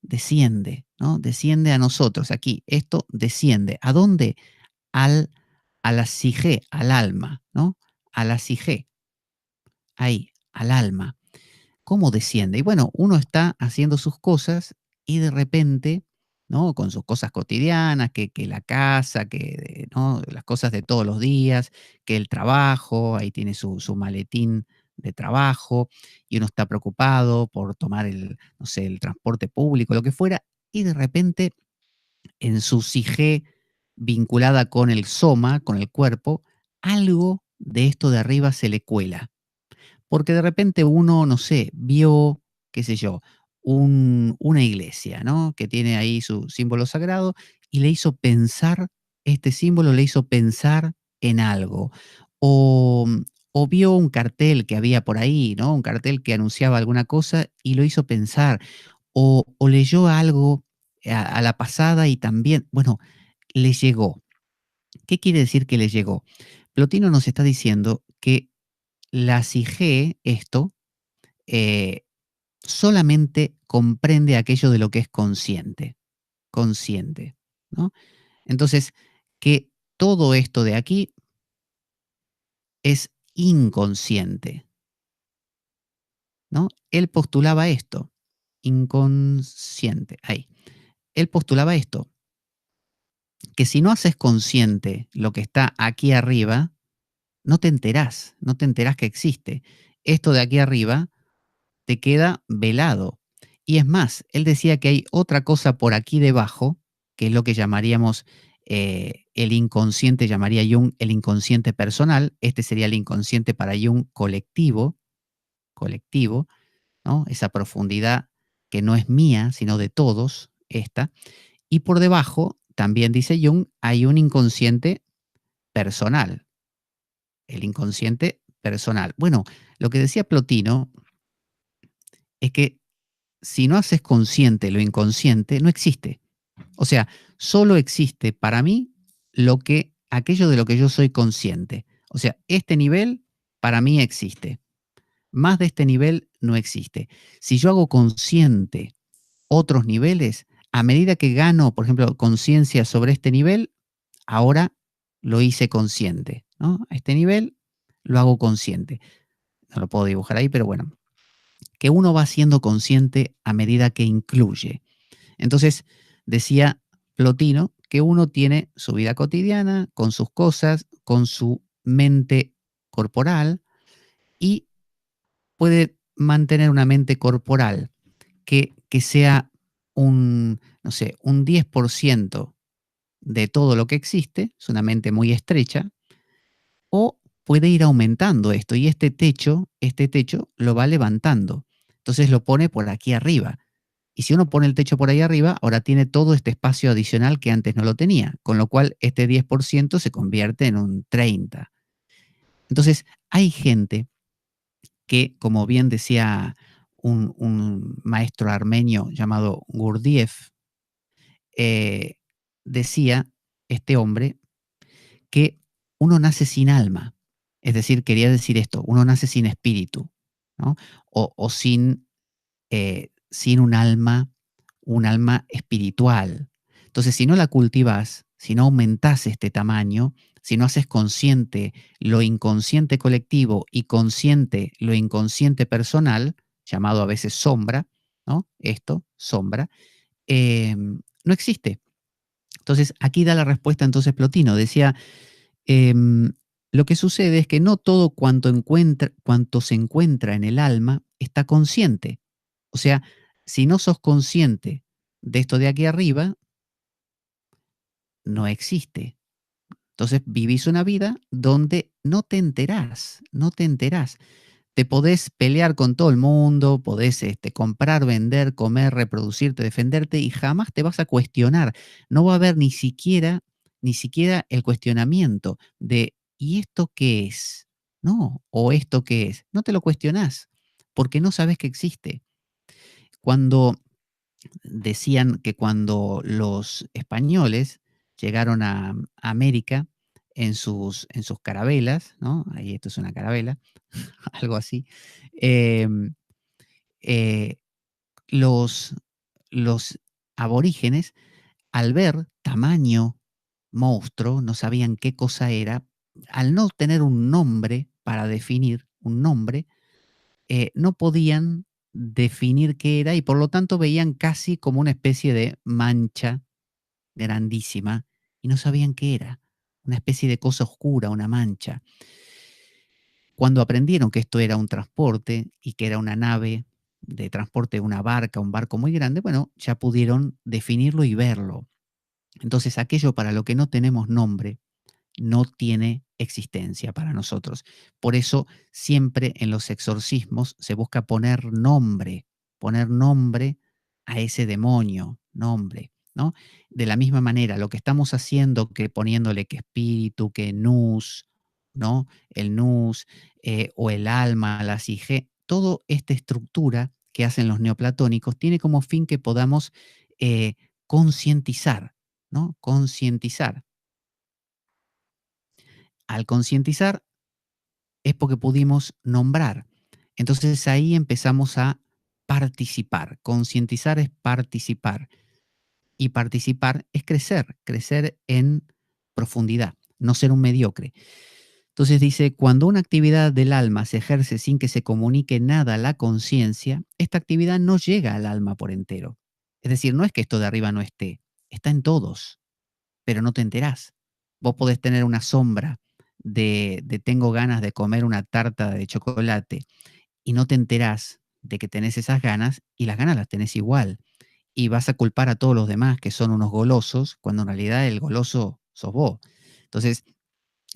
desciende, ¿no? Desciende a nosotros. Aquí, esto desciende. ¿A dónde? Al, a la psique, al alma, ¿no? A la psique, ahí, al alma. ¿Cómo desciende? Y bueno, uno está haciendo sus cosas y de repente, ¿no? Con sus cosas cotidianas, que la casa, ¿no? Las cosas de todos los días, que el trabajo, ahí tiene su maletín de trabajo, y uno está preocupado por tomar no sé, el transporte público, lo que fuera, y de repente en su psique vinculada con el soma, con el cuerpo, algo de esto de arriba se le cuela porque de repente uno, no sé, vio, qué sé yo, una iglesia, ¿no? Que tiene ahí su símbolo sagrado y le hizo pensar, este símbolo le hizo pensar en algo. O, o vio un cartel que había por ahí, ¿no? Un cartel que anunciaba alguna cosa y lo hizo pensar. O leyó algo a la pasada y también, bueno, le llegó. ¿Qué quiere decir que le llegó? Plotino nos está diciendo que la SIG, esto, eh, solamente comprende aquello de lo que es consciente, ¿no? Entonces, que todo esto de aquí es inconsciente, ¿no? Él postulaba esto, inconsciente, ahí. Él postulaba esto, que si no haces consciente lo que está aquí arriba, no te enterás que existe. Esto de aquí arriba te queda velado. Y es más, él decía que hay otra cosa por aquí debajo, que es lo que llamaríamos el inconsciente, llamaría Jung el inconsciente personal. Este sería el inconsciente para Jung colectivo, ¿no? Esa profundidad que no es mía, sino de todos, esta. Y por debajo, también dice Jung, hay un inconsciente personal, el inconsciente personal. Bueno, lo que decía Plotino es que si no haces consciente lo inconsciente, no existe. O sea, solo existe para mí aquello de lo que yo soy consciente. O sea, este nivel para mí existe. Más de este nivel no existe. Si yo hago consciente otros niveles, a medida que gano, por ejemplo, conciencia sobre este nivel, ahora lo hice consciente, ¿no? A este nivel lo hago consciente. No lo puedo dibujar ahí, pero bueno, que uno va siendo consciente a medida que incluye. Entonces, decía Plotino que uno tiene su vida cotidiana, con sus cosas, con su mente corporal, y puede mantener una mente corporal que sea no sé, un 10% de todo lo que existe, es una mente muy estrecha, o puede ir aumentando esto y este techo lo va levantando. Entonces lo pone por aquí arriba. Y si uno pone el techo por ahí arriba, ahora tiene todo este espacio adicional que antes no lo tenía, con lo cual este 10% se convierte en un 30%. Entonces, hay gente que, como bien decía un maestro armenio llamado Gurdjieff, eh, decía este hombre que uno nace sin alma. Es decir, quería decir esto, uno nace sin espíritu, ¿no? O sin un alma espiritual. Entonces, si no la cultivas, si no aumentas este tamaño, si no haces consciente lo inconsciente colectivo y consciente lo inconsciente personal, llamado a veces sombra, ¿no? Esto, sombra, no existe. Entonces, aquí da la respuesta entonces Plotino. Decía, lo que sucede es que no todo cuanto se encuentra en el alma está consciente. O sea, si no sos consciente de esto de aquí arriba, no existe. Entonces vivís una vida donde no te enterás, no te enterás. Te podés pelear con todo el mundo, podés comprar, vender, comer, reproducirte, defenderte y jamás te vas a cuestionar. No va a haber ni siquiera el cuestionamiento de ¿y esto qué es? No, o ¿esto qué es? No te lo cuestionás porque no sabes que existe. Cuando decían que cuando los españoles llegaron a América en sus carabelas, ¿no? Ahí esto es una carabela, algo así. em, eh, los, los aborígenes, al ver tamaño monstruo, no sabían qué cosa era, al no tener un nombre para definir, un nombre, no podían definir qué era y por lo tanto veían casi como una especie de mancha grandísima y no sabían qué era, una especie de cosa oscura, una mancha. Cuando aprendieron que esto era un transporte y que era una nave de transporte, una barca, un barco muy grande, bueno, ya pudieron definirlo y verlo. Entonces, aquello para lo que no tenemos nombre no tiene existencia para nosotros. Por eso, siempre en los exorcismos se busca poner nombre a ese demonio, nombre, ¿no? De la misma manera, lo que estamos haciendo, que poniéndole que espíritu, que nous, ¿no? El nous, o el alma, la psique, toda esta estructura que hacen los neoplatónicos tiene como fin que podamos eh, concientizar, ¿no? Concientizar. Al concientizar es porque pudimos nombrar. Entonces ahí empezamos a participar. Concientizar es participar. Y participar es crecer, crecer en profundidad, no ser un mediocre. Entonces dice, cuando una actividad del alma se ejerce sin que se comunique nada a la conciencia, esta actividad no llega al alma por entero. Es decir, no es que esto de arriba no esté, está en todos, pero no te enterás. Vos podés tener una sombra de tengo ganas de comer una tarta de chocolate y no te enterás de que tenés esas ganas y las ganas las tenés igual. Y vas a culpar a todos los demás que son unos golosos, cuando en realidad el goloso sos vos. Entonces,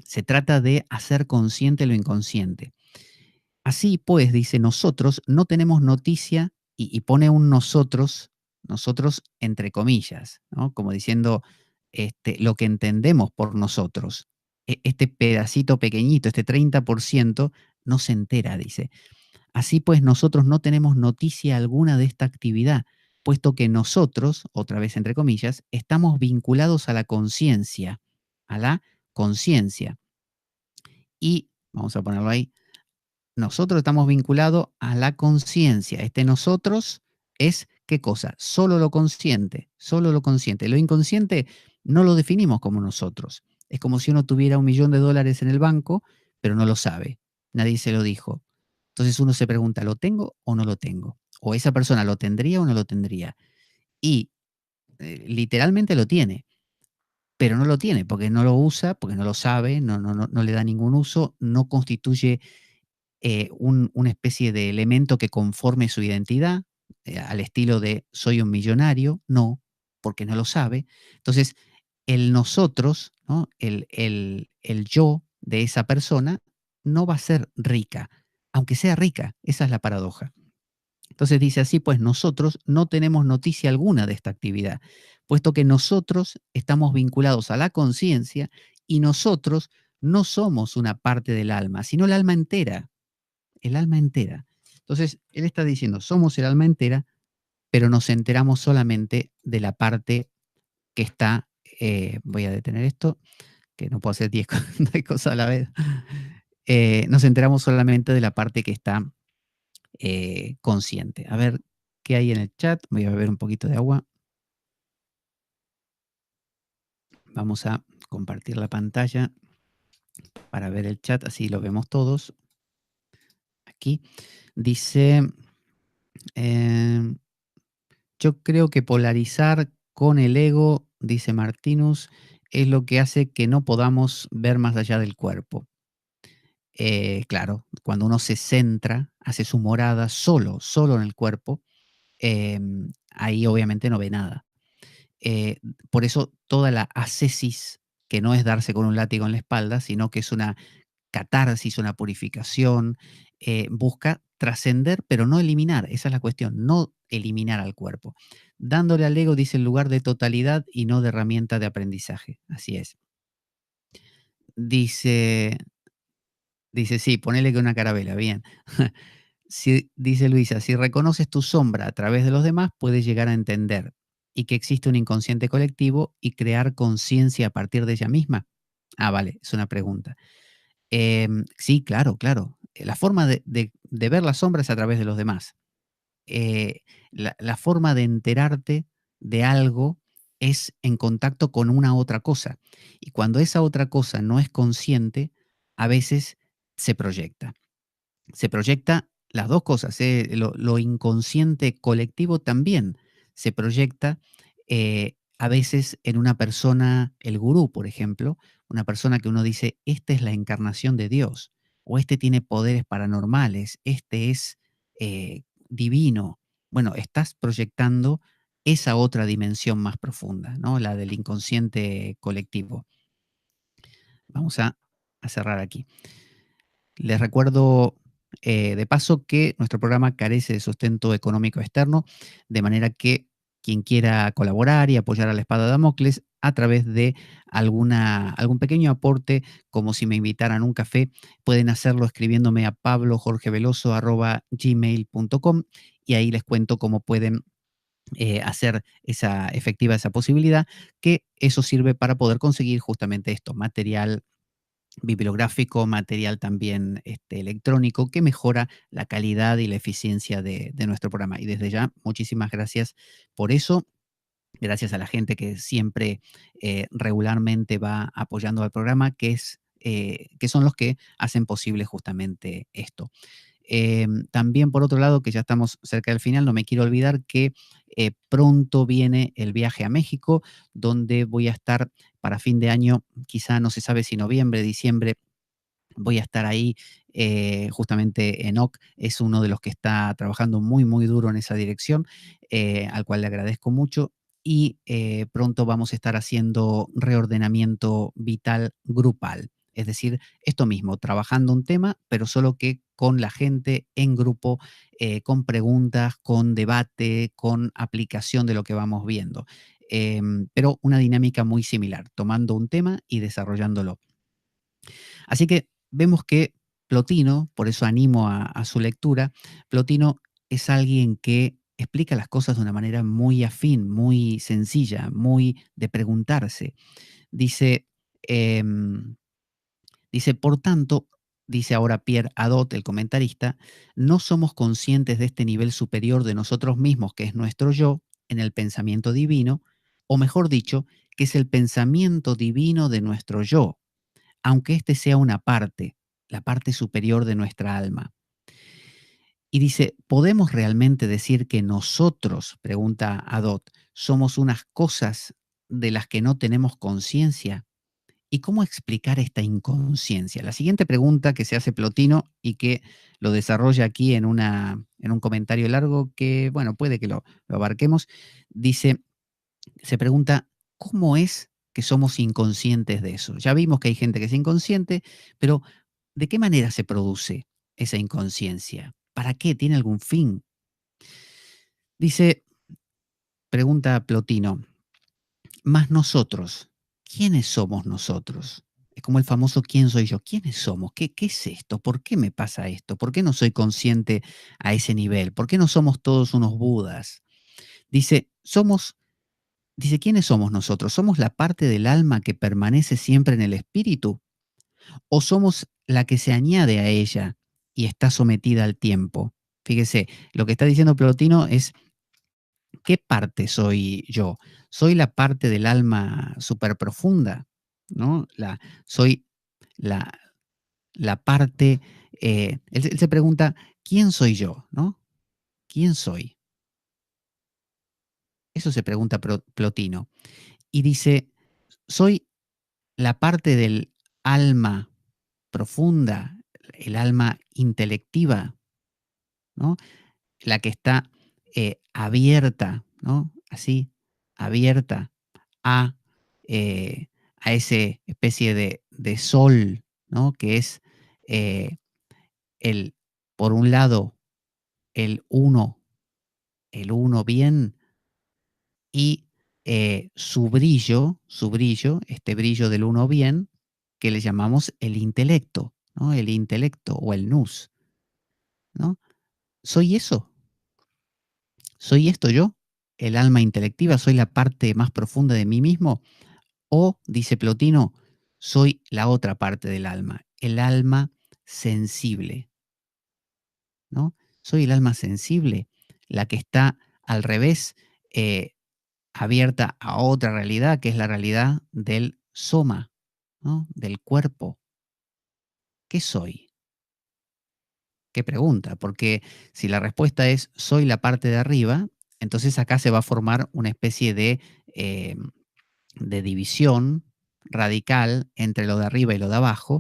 se trata de hacer consciente lo inconsciente. Así pues, dice, nosotros no tenemos noticia y pone un nosotros entre comillas, ¿no? Como diciendo lo que entendemos por nosotros. Este pedacito pequeñito, este 30%, no se entera, dice. Así pues, nosotros no tenemos noticia alguna de esta actividad, puesto que nosotros, otra vez entre comillas, estamos vinculados a la conciencia. Y, vamos a ponerlo ahí, nosotros estamos vinculados a la conciencia. Este nosotros es, ¿qué cosa? Solo lo consciente, solo lo consciente. Lo inconsciente no lo definimos como nosotros. Es como si uno tuviera $1.000.000 en el banco, pero no lo sabe. Nadie se lo dijo. Entonces uno se pregunta, ¿lo tengo o no lo tengo? O esa persona lo tendría o no lo tendría. Y literalmente lo tiene, pero no lo tiene porque no lo usa, porque no lo sabe, no le da ningún uso, no constituye una especie de elemento que conforme su identidad, al estilo de soy un millonario, no, porque no lo sabe. Entonces, el nosotros, ¿no? El yo de esa persona no va a ser rica, aunque sea rica, esa es la paradoja. Entonces dice así, pues nosotros no tenemos noticia alguna de esta actividad, puesto que nosotros estamos vinculados a la conciencia y nosotros no somos una parte del alma, sino el alma entera, el alma entera. Entonces, él está diciendo, somos el alma entera, pero nos enteramos solamente de la parte que está, voy a detener esto, que no puedo hacer 10 cosas a la vez. Nos enteramos solamente de la parte que está consciente. A ver qué hay en el chat. Voy a beber un poquito de agua. Vamos a compartir la pantalla para ver el chat, así lo vemos todos. Aquí dice, eh, yo creo que polarizar con el ego, dice Martinus, es lo que hace que no podamos ver más allá del cuerpo. Claro, cuando uno se centra, hace su morada solo en el cuerpo, ahí obviamente no ve nada. Por eso toda la ascesis que no es darse con un látigo en la espalda, sino que es una catarsis, una purificación, busca trascender, pero no eliminar, esa es la cuestión, no eliminar al cuerpo. Dándole al ego, dice, el lugar de totalidad y no de herramienta de aprendizaje. Así es. Dice, dice, sí, ponele que una carabela, bien. Dice Luisa, si reconoces tu sombra a través de los demás, puedes llegar a entender y que existe un inconsciente colectivo y crear conciencia a partir de ella misma. Ah, vale, es una pregunta. Sí, claro, claro. La forma de ver las sombras es a través de los demás. La forma de enterarte de algo es en contacto con una otra cosa. Y cuando esa otra cosa no es consciente, a veces se proyecta. Se proyecta las dos cosas, lo inconsciente colectivo también se proyecta a veces en una persona, el gurú, por ejemplo, una persona que uno dice, esta es la encarnación de Dios, o este tiene poderes paranormales, este es divino. Bueno, estás proyectando esa otra dimensión más profunda, ¿no? La del inconsciente colectivo. Vamos a cerrar aquí. Les recuerdo de paso que nuestro programa carece de sustento económico externo, de manera que quien quiera colaborar y apoyar a la Espada de Damocles a través de algún pequeño aporte, como si me invitaran a un café, pueden hacerlo escribiéndome a pablojorgeveloso@gmail.com y ahí les cuento cómo pueden hacer efectiva esa posibilidad, que eso sirve para poder conseguir justamente esto, material bibliográfico, material también electrónico, que mejora la calidad y la eficiencia de nuestro programa. Y desde ya, muchísimas gracias por eso. Gracias a la gente que siempre regularmente va apoyando al programa, que son los que hacen posible justamente esto. También, por otro lado, que ya estamos cerca del final, no me quiero olvidar que pronto viene el viaje a México, donde voy a estar para fin de año, quizá no se sabe si noviembre, diciembre, voy a estar ahí. Justamente Enoch es uno de los que está trabajando muy, muy duro en esa dirección, al cual le agradezco mucho. Y pronto vamos a estar haciendo reordenamiento vital grupal. Es decir, esto mismo, trabajando un tema, pero solo que con la gente en grupo, con preguntas, con debate, con aplicación de lo que vamos viendo. Pero una dinámica muy similar, tomando un tema y desarrollándolo. Así que vemos que Plotino, por eso animo a su lectura, Plotino es alguien que explica las cosas de una manera muy afín, muy sencilla, muy de preguntarse. Dice, em, dice, por tanto, dice ahora Pierre Hadot, el comentarista, no somos conscientes de este nivel superior de nosotros mismos, que es nuestro yo, en el pensamiento divino, o mejor dicho, que es el pensamiento divino de nuestro yo, aunque este sea una parte, la parte superior de nuestra alma. Y dice, ¿podemos realmente decir que nosotros, pregunta Adot, somos unas cosas de las que no tenemos conciencia? ¿Y cómo explicar esta inconsciencia? La siguiente pregunta que se hace Plotino y que lo desarrolla aquí en un comentario largo que, bueno, puede que lo abarquemos, dice, se pregunta, ¿cómo es que somos inconscientes de eso? Ya vimos que hay gente que es inconsciente, pero ¿de qué manera se produce esa inconsciencia? ¿Para qué? ¿Tiene algún fin? Dice, pregunta Plotino, más nosotros, ¿quiénes somos nosotros? Es como el famoso ¿quién soy yo? ¿Quiénes somos? ¿Qué es esto? ¿Por qué me pasa esto? ¿Por qué no soy consciente a ese nivel? ¿Por qué no somos todos unos budas? Dice, dice, ¿quiénes somos nosotros? ¿Somos la parte del alma que permanece siempre en el espíritu? ¿O somos la que se añade a ella y está sometida al tiempo? Fíjese, lo que está diciendo Plotino es, ¿qué parte soy yo? ¿Soy la parte del alma súper profunda? ¿No? Soy la, la parte, él se pregunta, ¿quién soy yo? ¿No? ¿Quién soy? Eso se pregunta Plotino. Y dice, ¿soy la parte del alma profunda, el alma intelectiva, ¿no? La que está abierta, ¿no? Así, abierta a, eh, a ese especie de sol, ¿no? Que es eh, el, por un lado, el uno, el uno bien, y su brillo, este brillo del uno bien, que le llamamos el intelecto, ¿no? El intelecto o el nous, ¿no? ¿Soy eso? ¿Soy esto yo? ¿El alma intelectiva? ¿Soy la parte más profunda de mí mismo? O, dice Plotino, soy la otra parte del alma, el alma sensible, ¿no? Soy el alma sensible, la que está al revés, eh, abierta a otra realidad, que es la realidad del soma, ¿no? Del cuerpo. ¿Qué soy? ¿Qué pregunta? Porque si la respuesta es soy la parte de arriba, entonces acá se va a formar una especie eh, de división radical entre lo de arriba y lo de abajo,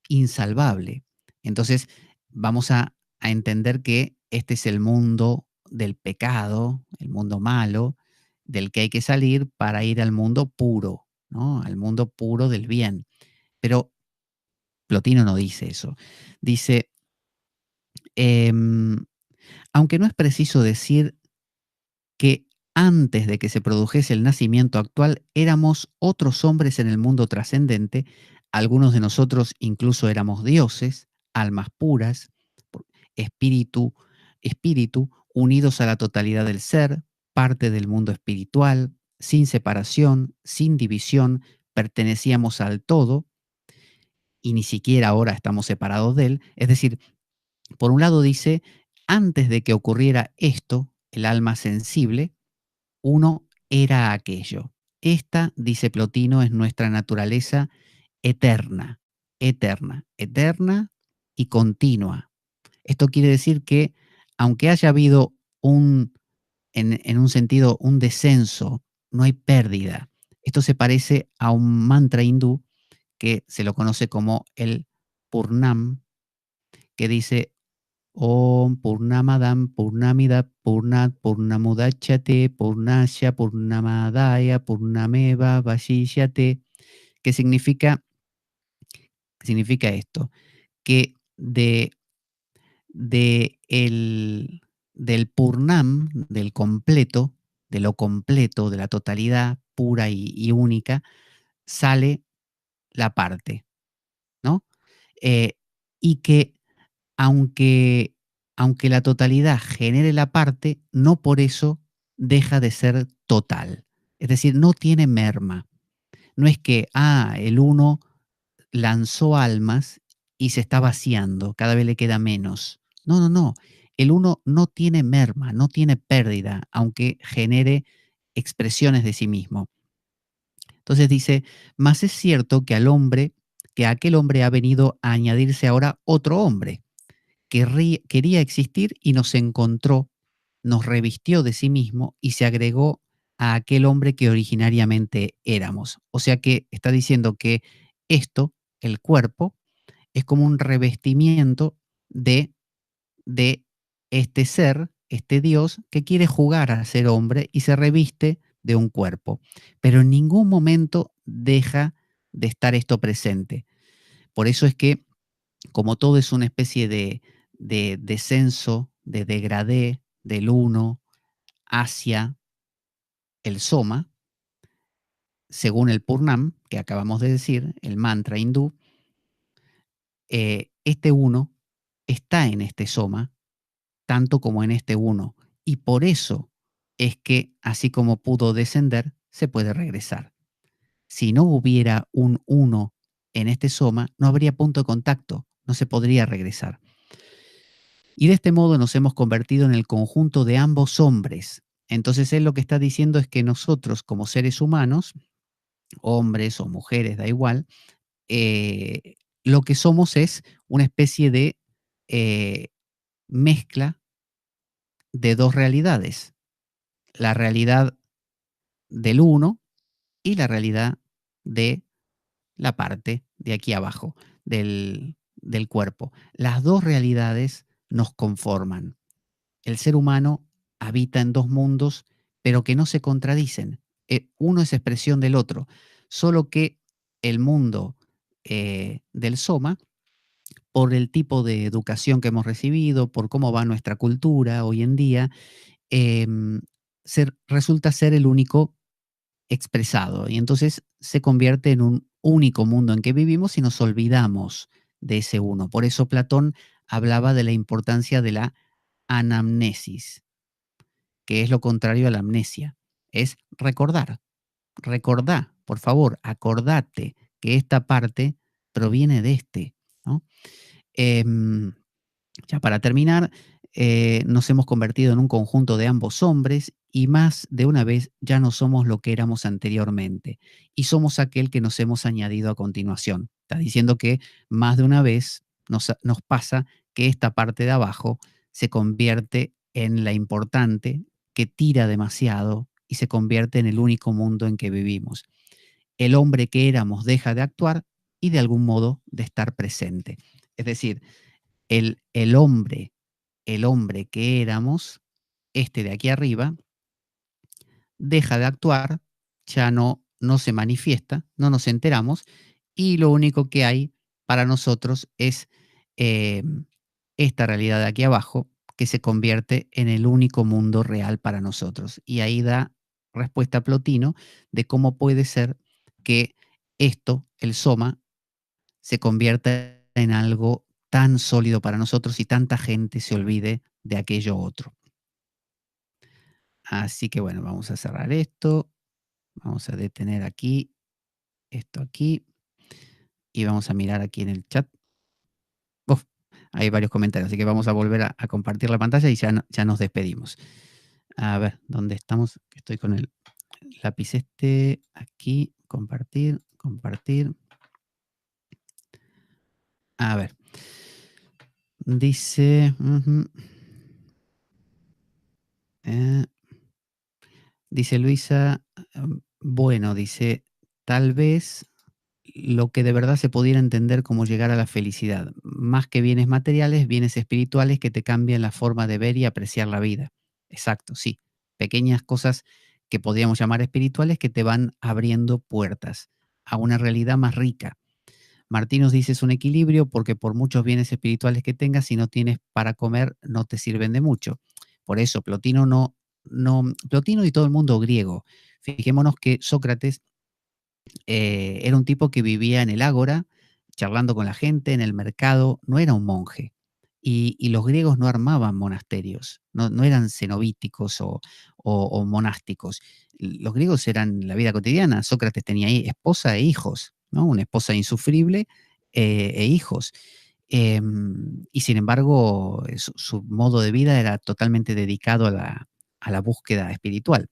insalvable. Entonces vamos a entender que este es el mundo del pecado, el mundo malo, del que hay que salir para ir al mundo puro, ¿no? Al mundo puro del bien. Pero Plotino no dice eso. Dice, em, aunque no es preciso decir que antes de que se produjese el nacimiento actual éramos otros hombres en el mundo trascendente, algunos de nosotros incluso éramos dioses, almas puras, espíritu, espíritu unidos a la totalidad del ser, parte del mundo espiritual, sin separación, sin división, pertenecíamos al todo y ni siquiera ahora estamos separados de él. Es decir, por un lado dice, antes de que ocurriera esto, el alma sensible, uno era aquello. Esta, dice Plotino, es nuestra naturaleza eterna, eterna, eterna y continua. Esto quiere decir que, aunque haya habido en un sentido, un descenso, no hay pérdida. Esto se parece a un mantra hindú que se lo conoce como el Purnam, que dice Om Purnamadam Purnamida Purnat Purnamudachate Purnasya Purnamadaya Purnameva Vashishyate, que significa esto, que de del Purnam, del completo, de lo completo, de la totalidad pura y única, sale la parte, ¿no? Eh, y que aunque, aunque la totalidad genere la parte, no por eso deja de ser total. Es decir, no tiene merma. No es que, el uno lanzó almas y se está vaciando, cada vez le queda menos. No, no, no. El uno no tiene merma, no tiene pérdida, aunque genere expresiones de sí mismo. Entonces dice, más es cierto que al hombre, que a aquel hombre ha venido a añadirse ahora otro hombre, quería existir y nos encontró, nos revistió de sí mismo y se agregó a aquel hombre que originariamente éramos. O sea que está diciendo que esto, el cuerpo, es como un revestimiento de, de este ser, este Dios, que quiere jugar a ser hombre y se reviste de un cuerpo. Pero en ningún momento deja de estar esto presente. Por eso es que como todo es una especie de descenso, de degradé del uno hacia el soma, según el Purnam, que acabamos de decir, el mantra hindú, este uno está en este soma, tanto como en este uno. Y por eso es que, así como pudo descender, se puede regresar. Si no hubiera un uno en este soma, no habría punto de contacto, no se podría regresar. Y de este modo nos hemos convertido en el conjunto de ambos hombres. Entonces él lo que está diciendo es que nosotros como seres humanos, hombres o mujeres, da igual, lo que somos es una especie de eh, mezcla de dos realidades. La realidad del uno y la realidad de la parte de aquí abajo, del cuerpo. Las dos realidades nos conforman. El ser humano habita en dos mundos, pero que no se contradicen. Uno es expresión del otro, solo que el mundo del soma por el tipo de educación que hemos recibido, por cómo va nuestra cultura hoy en día, em, resulta ser el único expresado. Y entonces se convierte en un único mundo en que vivimos y nos olvidamos de ese uno. Por eso Platón hablaba de la importancia de la anamnesis, que es lo contrario a la amnesia. Es recordar. Recordá, por favor, acordate que esta parte proviene de este, ¿no? Em, ya para terminar, nos hemos convertido en un conjunto de ambos hombres y más de una vez ya no somos lo que éramos anteriormente y somos aquel que nos hemos añadido a continuación. Está diciendo que más de una vez nos pasa que esta parte de abajo se convierte en la importante, que tira demasiado y se convierte en el único mundo en que vivimos. El hombre que éramos deja de actuar y de algún modo de estar presente. Es decir, el hombre, el hombre que éramos, este de aquí arriba, deja de actuar, ya no se manifiesta, no nos enteramos, y lo único que hay para nosotros es eh, esta realidad de aquí abajo, que se convierte en el único mundo real para nosotros. Y ahí da respuesta a Plotino de cómo puede ser que esto, el soma, se convierta en algo tan sólido para nosotros y tanta gente se olvide de aquello otro. Así que bueno, vamos a cerrar esto, vamos a detener aquí, esto aquí, y vamos a mirar aquí en el chat. Uf, hay varios comentarios, así que vamos a volver a compartir la pantalla y ya nos despedimos. A ver, ¿dónde estamos? Estoy con el lápiz este, aquí, compartir, compartir. A ver, dice... dice Luisa, bueno, dice, tal vez lo que de verdad se pudiera entender como llegar a la felicidad, más que bienes materiales, bienes espirituales que te cambian la forma de ver y apreciar la vida. Exacto, sí. Pequeñas cosas que podríamos llamar espirituales que te van abriendo puertas a una realidad más rica. Martín nos dice es un equilibrio porque por muchos bienes espirituales que tengas, si no tienes para comer, no te sirven de mucho. Por eso, Plotino y todo el mundo griego. Fijémonos que Sócrates era un tipo que vivía en el ágora, charlando con la gente, en el mercado, no era un monje. Y los griegos no armaban monasterios, no eran cenobíticos o monásticos. Los griegos eran la vida cotidiana. Sócrates tenía ahí esposa e hijos, ¿no? Una esposa insufrible e hijos. Y sin embargo, su modo de vida era totalmente dedicado a la búsqueda espiritual.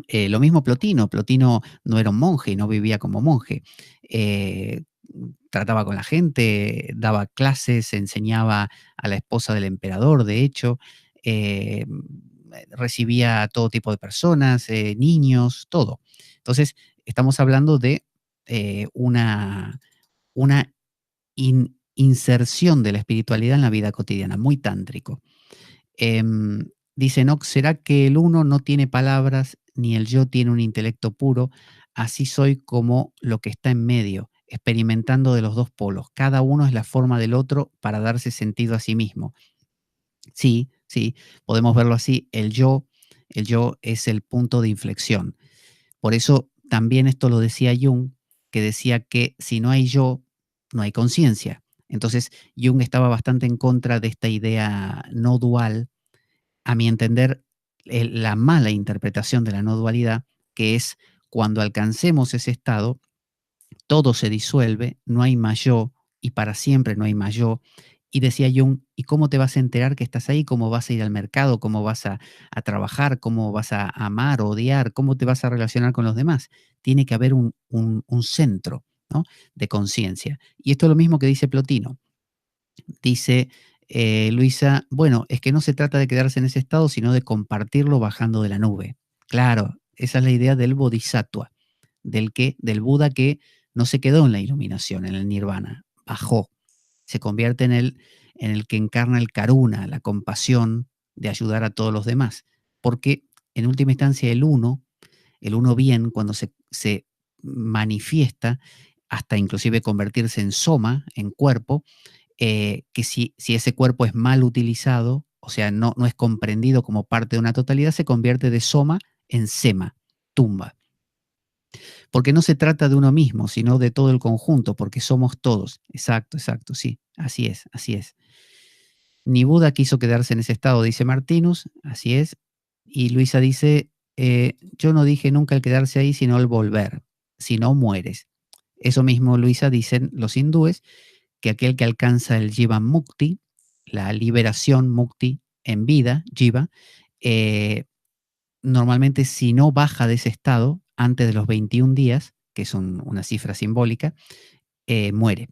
Lo mismo Plotino. Plotino no era un monje, no vivía como monje. Trataba con la gente, daba clases, enseñaba a la esposa del emperador, de hecho, eh, recibía a todo tipo de personas, niños, todo. Entonces, estamos hablando de una inserción de la espiritualidad en la vida cotidiana, muy tántrico. Dice Enoch, ¿será que el uno no tiene palabras ni el yo tiene un intelecto puro? Así soy como lo que está en medio, experimentando de los dos polos. Cada uno es la forma del otro para darse sentido a sí mismo. Sí, sí, podemos verlo así. El yo es el punto de inflexión. Por eso también esto lo decía Jung, que decía que si no hay yo, no hay conciencia. Entonces Jung estaba bastante en contra de esta idea no dual, a mi entender, la mala interpretación de la no dualidad, que es cuando alcancemos ese estado, todo se disuelve, no hay más yo y para siempre no hay más yo. Y decía Jung, ¿y cómo te vas a enterar que estás ahí? ¿Cómo vas a ir al mercado? ¿Cómo vas a trabajar? ¿Cómo vas a amar o odiar? ¿Cómo te vas a relacionar con los demás? Tiene que haber un centro, ¿no?, de conciencia. Y esto es lo mismo que dice Plotino. Dice Luisa, bueno, es que no se trata de quedarse en ese estado, sino de compartirlo bajando de la nube. Claro, esa es la idea del bodhisattva, del Buda que no se quedó en la iluminación, en el nirvana, bajó, se convierte en el que encarna el karuna, la compasión de ayudar a todos los demás. Porque en última instancia el uno bien, cuando se manifiesta, hasta inclusive convertirse en soma, en cuerpo, que si ese cuerpo es mal utilizado, o sea, no es comprendido como parte de una totalidad, se convierte de soma en sema, tumba. Porque no se trata de uno mismo, sino de todo el conjunto, porque somos todos. Exacto, sí, así es, así es. Ni Buda quiso quedarse en ese estado, dice Martinus, así es. Y Luisa dice, yo no dije nunca el quedarse ahí, sino el volver, si no mueres. Eso mismo, Luisa, dicen los hindúes, que aquel que alcanza el Jivan Mukti, la liberación Mukti en vida, Jiva, normalmente si no baja de ese estado antes de los 21 días, que es una cifra simbólica, muere.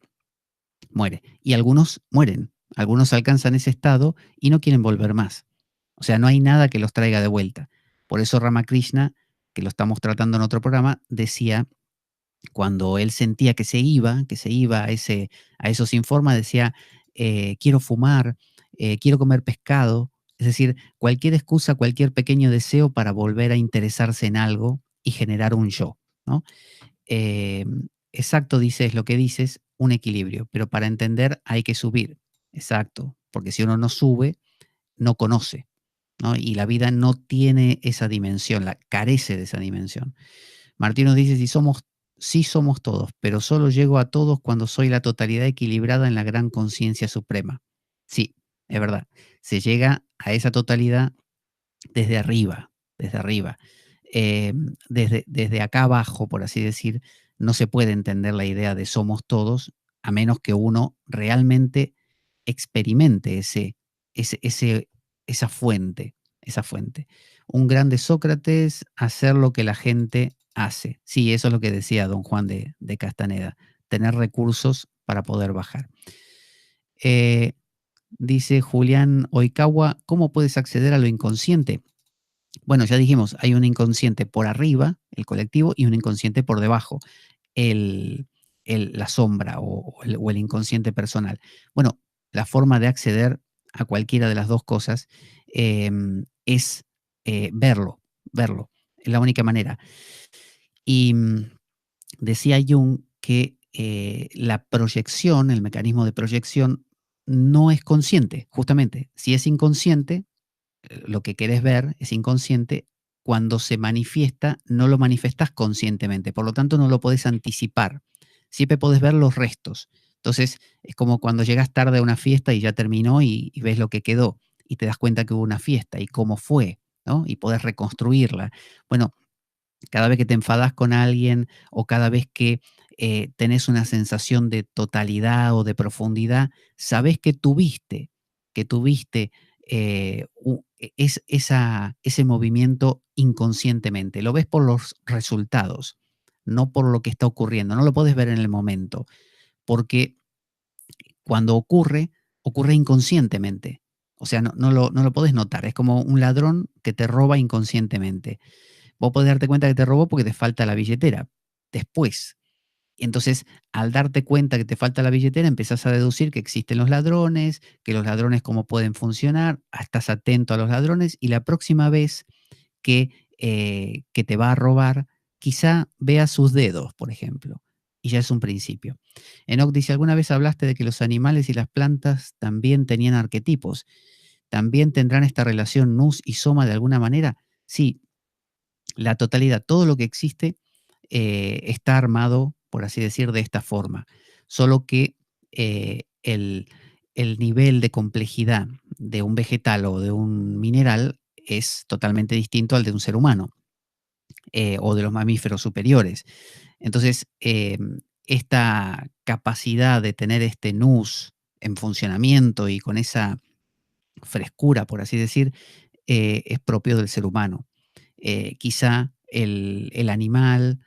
Y algunos mueren, algunos alcanzan ese estado y no quieren volver más. O sea, no hay nada que los traiga de vuelta. Por eso Ramakrishna, que lo estamos tratando en otro programa, decía, cuando él sentía que se iba a esos informes, decía, quiero fumar, quiero comer pescado, es decir, cualquier excusa, cualquier pequeño deseo para volver a interesarse en algo y generar un yo, ¿no? Exacto, dices lo que dices, un equilibrio, pero para entender hay que subir, exacto, porque si uno no sube, no conoce, ¿no? Y la vida no tiene esa dimensión, carece de esa dimensión. Martín nos dice, sí somos todos, pero solo llego a todos cuando soy la totalidad equilibrada en la gran conciencia suprema. Sí, es verdad, se llega a esa totalidad desde arriba, desde arriba. Desde acá abajo, por así decir, no se puede entender la idea de somos todos, a menos que uno realmente experimente esa fuente, esa fuente. Un grande Sócrates, hacer lo que la gente hace. Sí, eso es lo que decía don Juan de Castaneda, tener recursos para poder bajar. Dice Julián Oikawa, ¿cómo puedes acceder a lo inconsciente? Bueno, ya dijimos, hay un inconsciente por arriba, el colectivo, y un inconsciente por debajo, la sombra o el inconsciente personal. Bueno, la forma de acceder a cualquiera de las dos cosas es verlo, es la única manera. Y decía Jung que la proyección, el mecanismo de proyección, no es consciente, justamente. Si es inconsciente, lo que querés ver es inconsciente, cuando se manifiesta, no lo manifestas conscientemente, por lo tanto no lo podés anticipar. Siempre podés ver los restos. Entonces, es como cuando llegas tarde a una fiesta y ya terminó y ves lo que quedó y te das cuenta que hubo una fiesta y cómo fue, ¿no? Y podés reconstruirla. Bueno, cada vez que te enfadas con alguien o cada vez que tenés una sensación de totalidad o de profundidad, sabés que tuviste ese movimiento inconscientemente. Lo ves por los resultados, no por lo que está ocurriendo. No lo podés ver en el momento, porque cuando ocurre inconscientemente. O sea, no lo podés notar. Es como un ladrón que te roba inconscientemente. Vos podés darte cuenta que te robó porque te falta la billetera. Después. Y entonces, al darte cuenta que te falta la billetera, empezás a deducir que existen los ladrones, que los ladrones cómo pueden funcionar, estás atento a los ladrones y la próxima vez que te va a robar, quizá veas sus dedos, por ejemplo. Y ya es un principio. Enoch dice, ¿alguna vez hablaste de que los animales y las plantas también tenían arquetipos? ¿También tendrán esta relación nus y soma de alguna manera? Sí, la totalidad, todo lo que existe está armado, por así decir, de esta forma. Solo que el nivel de complejidad de un vegetal o de un mineral es totalmente distinto al de un ser humano o de los mamíferos superiores. Entonces, esta capacidad de tener este nus en funcionamiento y con esa frescura, por así decir, es propio del ser humano. Quizá el animal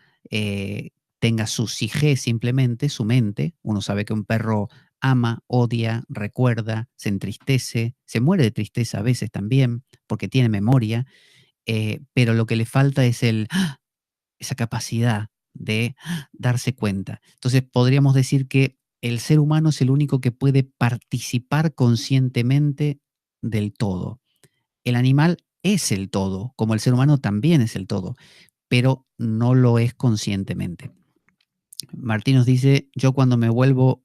tenga su psique simplemente, su mente. Uno sabe que un perro ama, odia, recuerda, se entristece, se muere de tristeza a veces también, porque tiene memoria, pero lo que le falta es esa capacidad de darse cuenta. Entonces podríamos decir que el ser humano es el único que puede participar conscientemente del todo. El animal es el todo, como el ser humano también es el todo, pero no lo es conscientemente. Martín nos dice, yo cuando me vuelo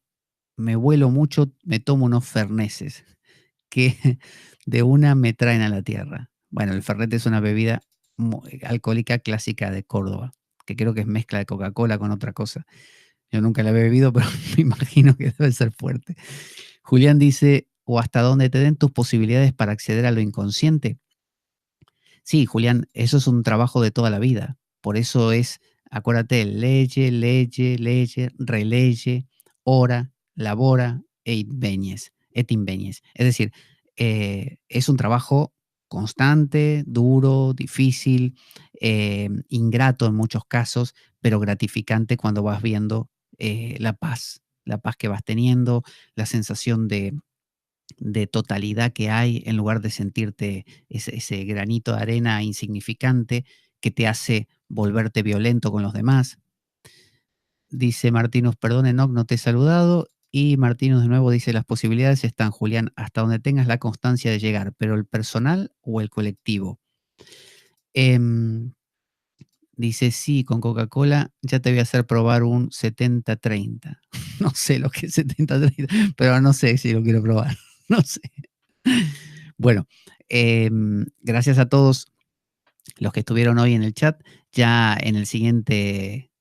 mucho, me tomo unos ferneses que de una me traen a la tierra. Bueno, el fernet es una bebida alcohólica clásica de Córdoba, que creo que es mezcla de Coca-Cola con otra cosa. Yo nunca la he bebido, pero me imagino que debe ser fuerte. Julián dice, o hasta dónde te den tus posibilidades para acceder a lo inconsciente. Sí, Julián, eso es un trabajo de toda la vida. Por eso es, acuérdate, leye, releye, ora, labora et invenies. Es decir, es un trabajo constante, duro, difícil, ingrato en muchos casos, pero gratificante cuando vas viendo la paz que vas teniendo, la sensación de totalidad que hay, en lugar de sentirte ese granito de arena insignificante que te hace volverte violento con los demás. Dice Martínez, perdón, Enoch, no te he saludado. Y Martínez de nuevo dice, las posibilidades están, Julián, hasta donde tengas la constancia de llegar, pero el personal o el colectivo. Dice, sí, con Coca-Cola ya te voy a hacer probar un 70-30. No sé lo que es 70-30, pero no sé si lo quiero probar. No sé. Bueno, gracias a todos los que estuvieron hoy en el chat. Ya en la siguiente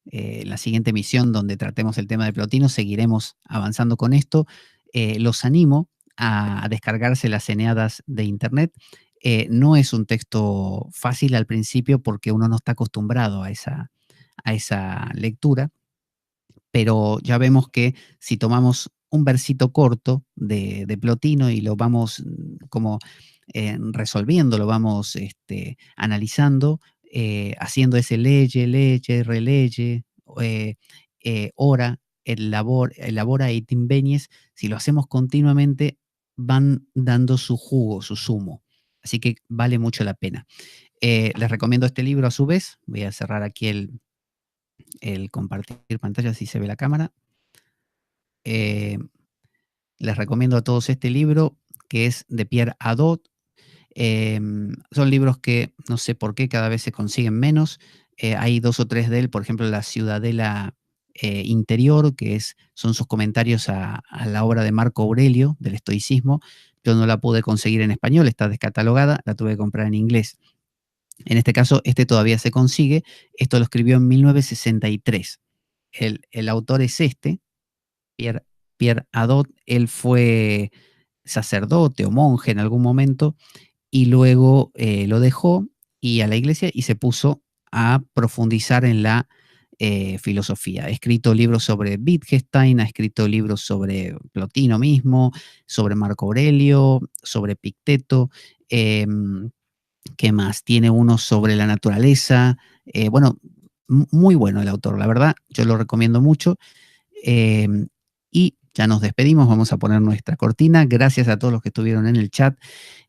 emisión donde tratemos el tema de Plotino, seguiremos avanzando con esto. Los animo a descargarse las Eneadas de internet. No es un texto fácil al principio porque uno no está acostumbrado a esa lectura, pero ya vemos que si tomamos un versito corto de Plotino y lo vamos como resolviendo, lo vamos analizando, haciendo ese leye, releye, ora, elabora et invenies, si lo hacemos continuamente, van dando su jugo, su zumo. Así que vale mucho la pena. Les recomiendo este libro a su vez. Voy a cerrar aquí el compartir pantalla si se ve la cámara. Les recomiendo a todos este libro que es de Pierre Hadot. Son libros que no sé por qué cada vez se consiguen menos. Hay 2 o 3 de él, por ejemplo, La Ciudadela Interior, que son sus comentarios a la obra de Marco Aurelio, del estoicismo. Yo no la pude conseguir en español, está descatalogada, la tuve que comprar en inglés. En este caso, todavía se consigue. Esto lo escribió en 1963. El autor es Pierre Hadot. Él fue sacerdote o monje en algún momento y luego lo dejó y a la iglesia y se puso a profundizar en la filosofía. Ha escrito libros sobre Wittgenstein, ha escrito libros sobre Plotino mismo, sobre Marco Aurelio, sobre Epicteto. ¿Qué más? Tiene uno sobre la naturaleza. Bueno, muy bueno el autor, la verdad, yo lo recomiendo mucho. Y ya nos despedimos, vamos a poner nuestra cortina. Gracias a todos los que estuvieron en el chat.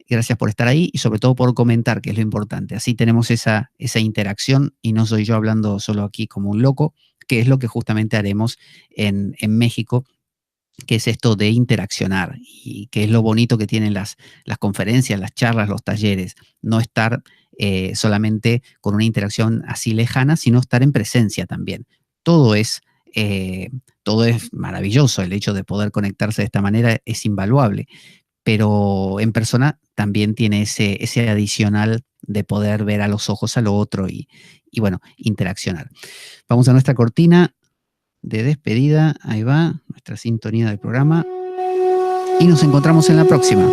Gracias por estar ahí y sobre todo por comentar, que es lo importante. Así tenemos esa interacción y no soy yo hablando solo aquí como un loco, que es lo que justamente haremos en México, que es esto de interaccionar y que es lo bonito que tienen las conferencias, las charlas, los talleres. No estar solamente con una interacción así lejana, sino estar en presencia también. Todo es maravilloso. El hecho de poder conectarse de esta manera es invaluable, pero en persona también tiene ese adicional de poder ver a los ojos al otro y bueno, interaccionar. Vamos a nuestra cortina de despedida. Ahí va, nuestra sintonía del programa. Y nos encontramos en la próxima.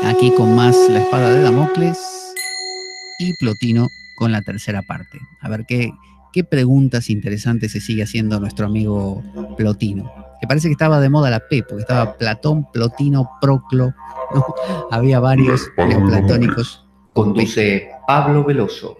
Aquí con más La Espada de Damocles y Plotino con la tercera parte. A ver qué preguntas interesantes se sigue haciendo nuestro amigo Plotino. Que parece que estaba de moda la P, porque estaba Platón, Plotino, Proclo, ¿no? Había varios neoplatónicos. Conduce Pablo Veloso.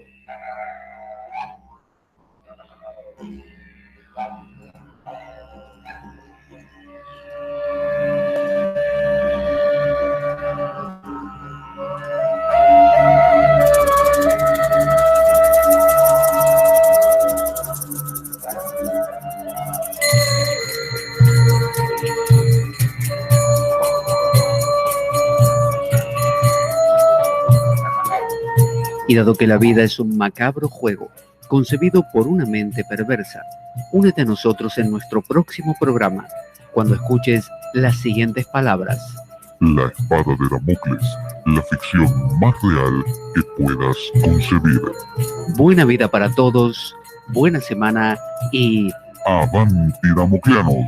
Y dado que la vida es un macabro juego, concebido por una mente perversa. Únete a nosotros en nuestro próximo programa, cuando escuches las siguientes palabras. La espada de Damocles, la ficción más real que puedas concebir. Buena vida para todos, buena semana y... ¡Avanti, Damocleanos!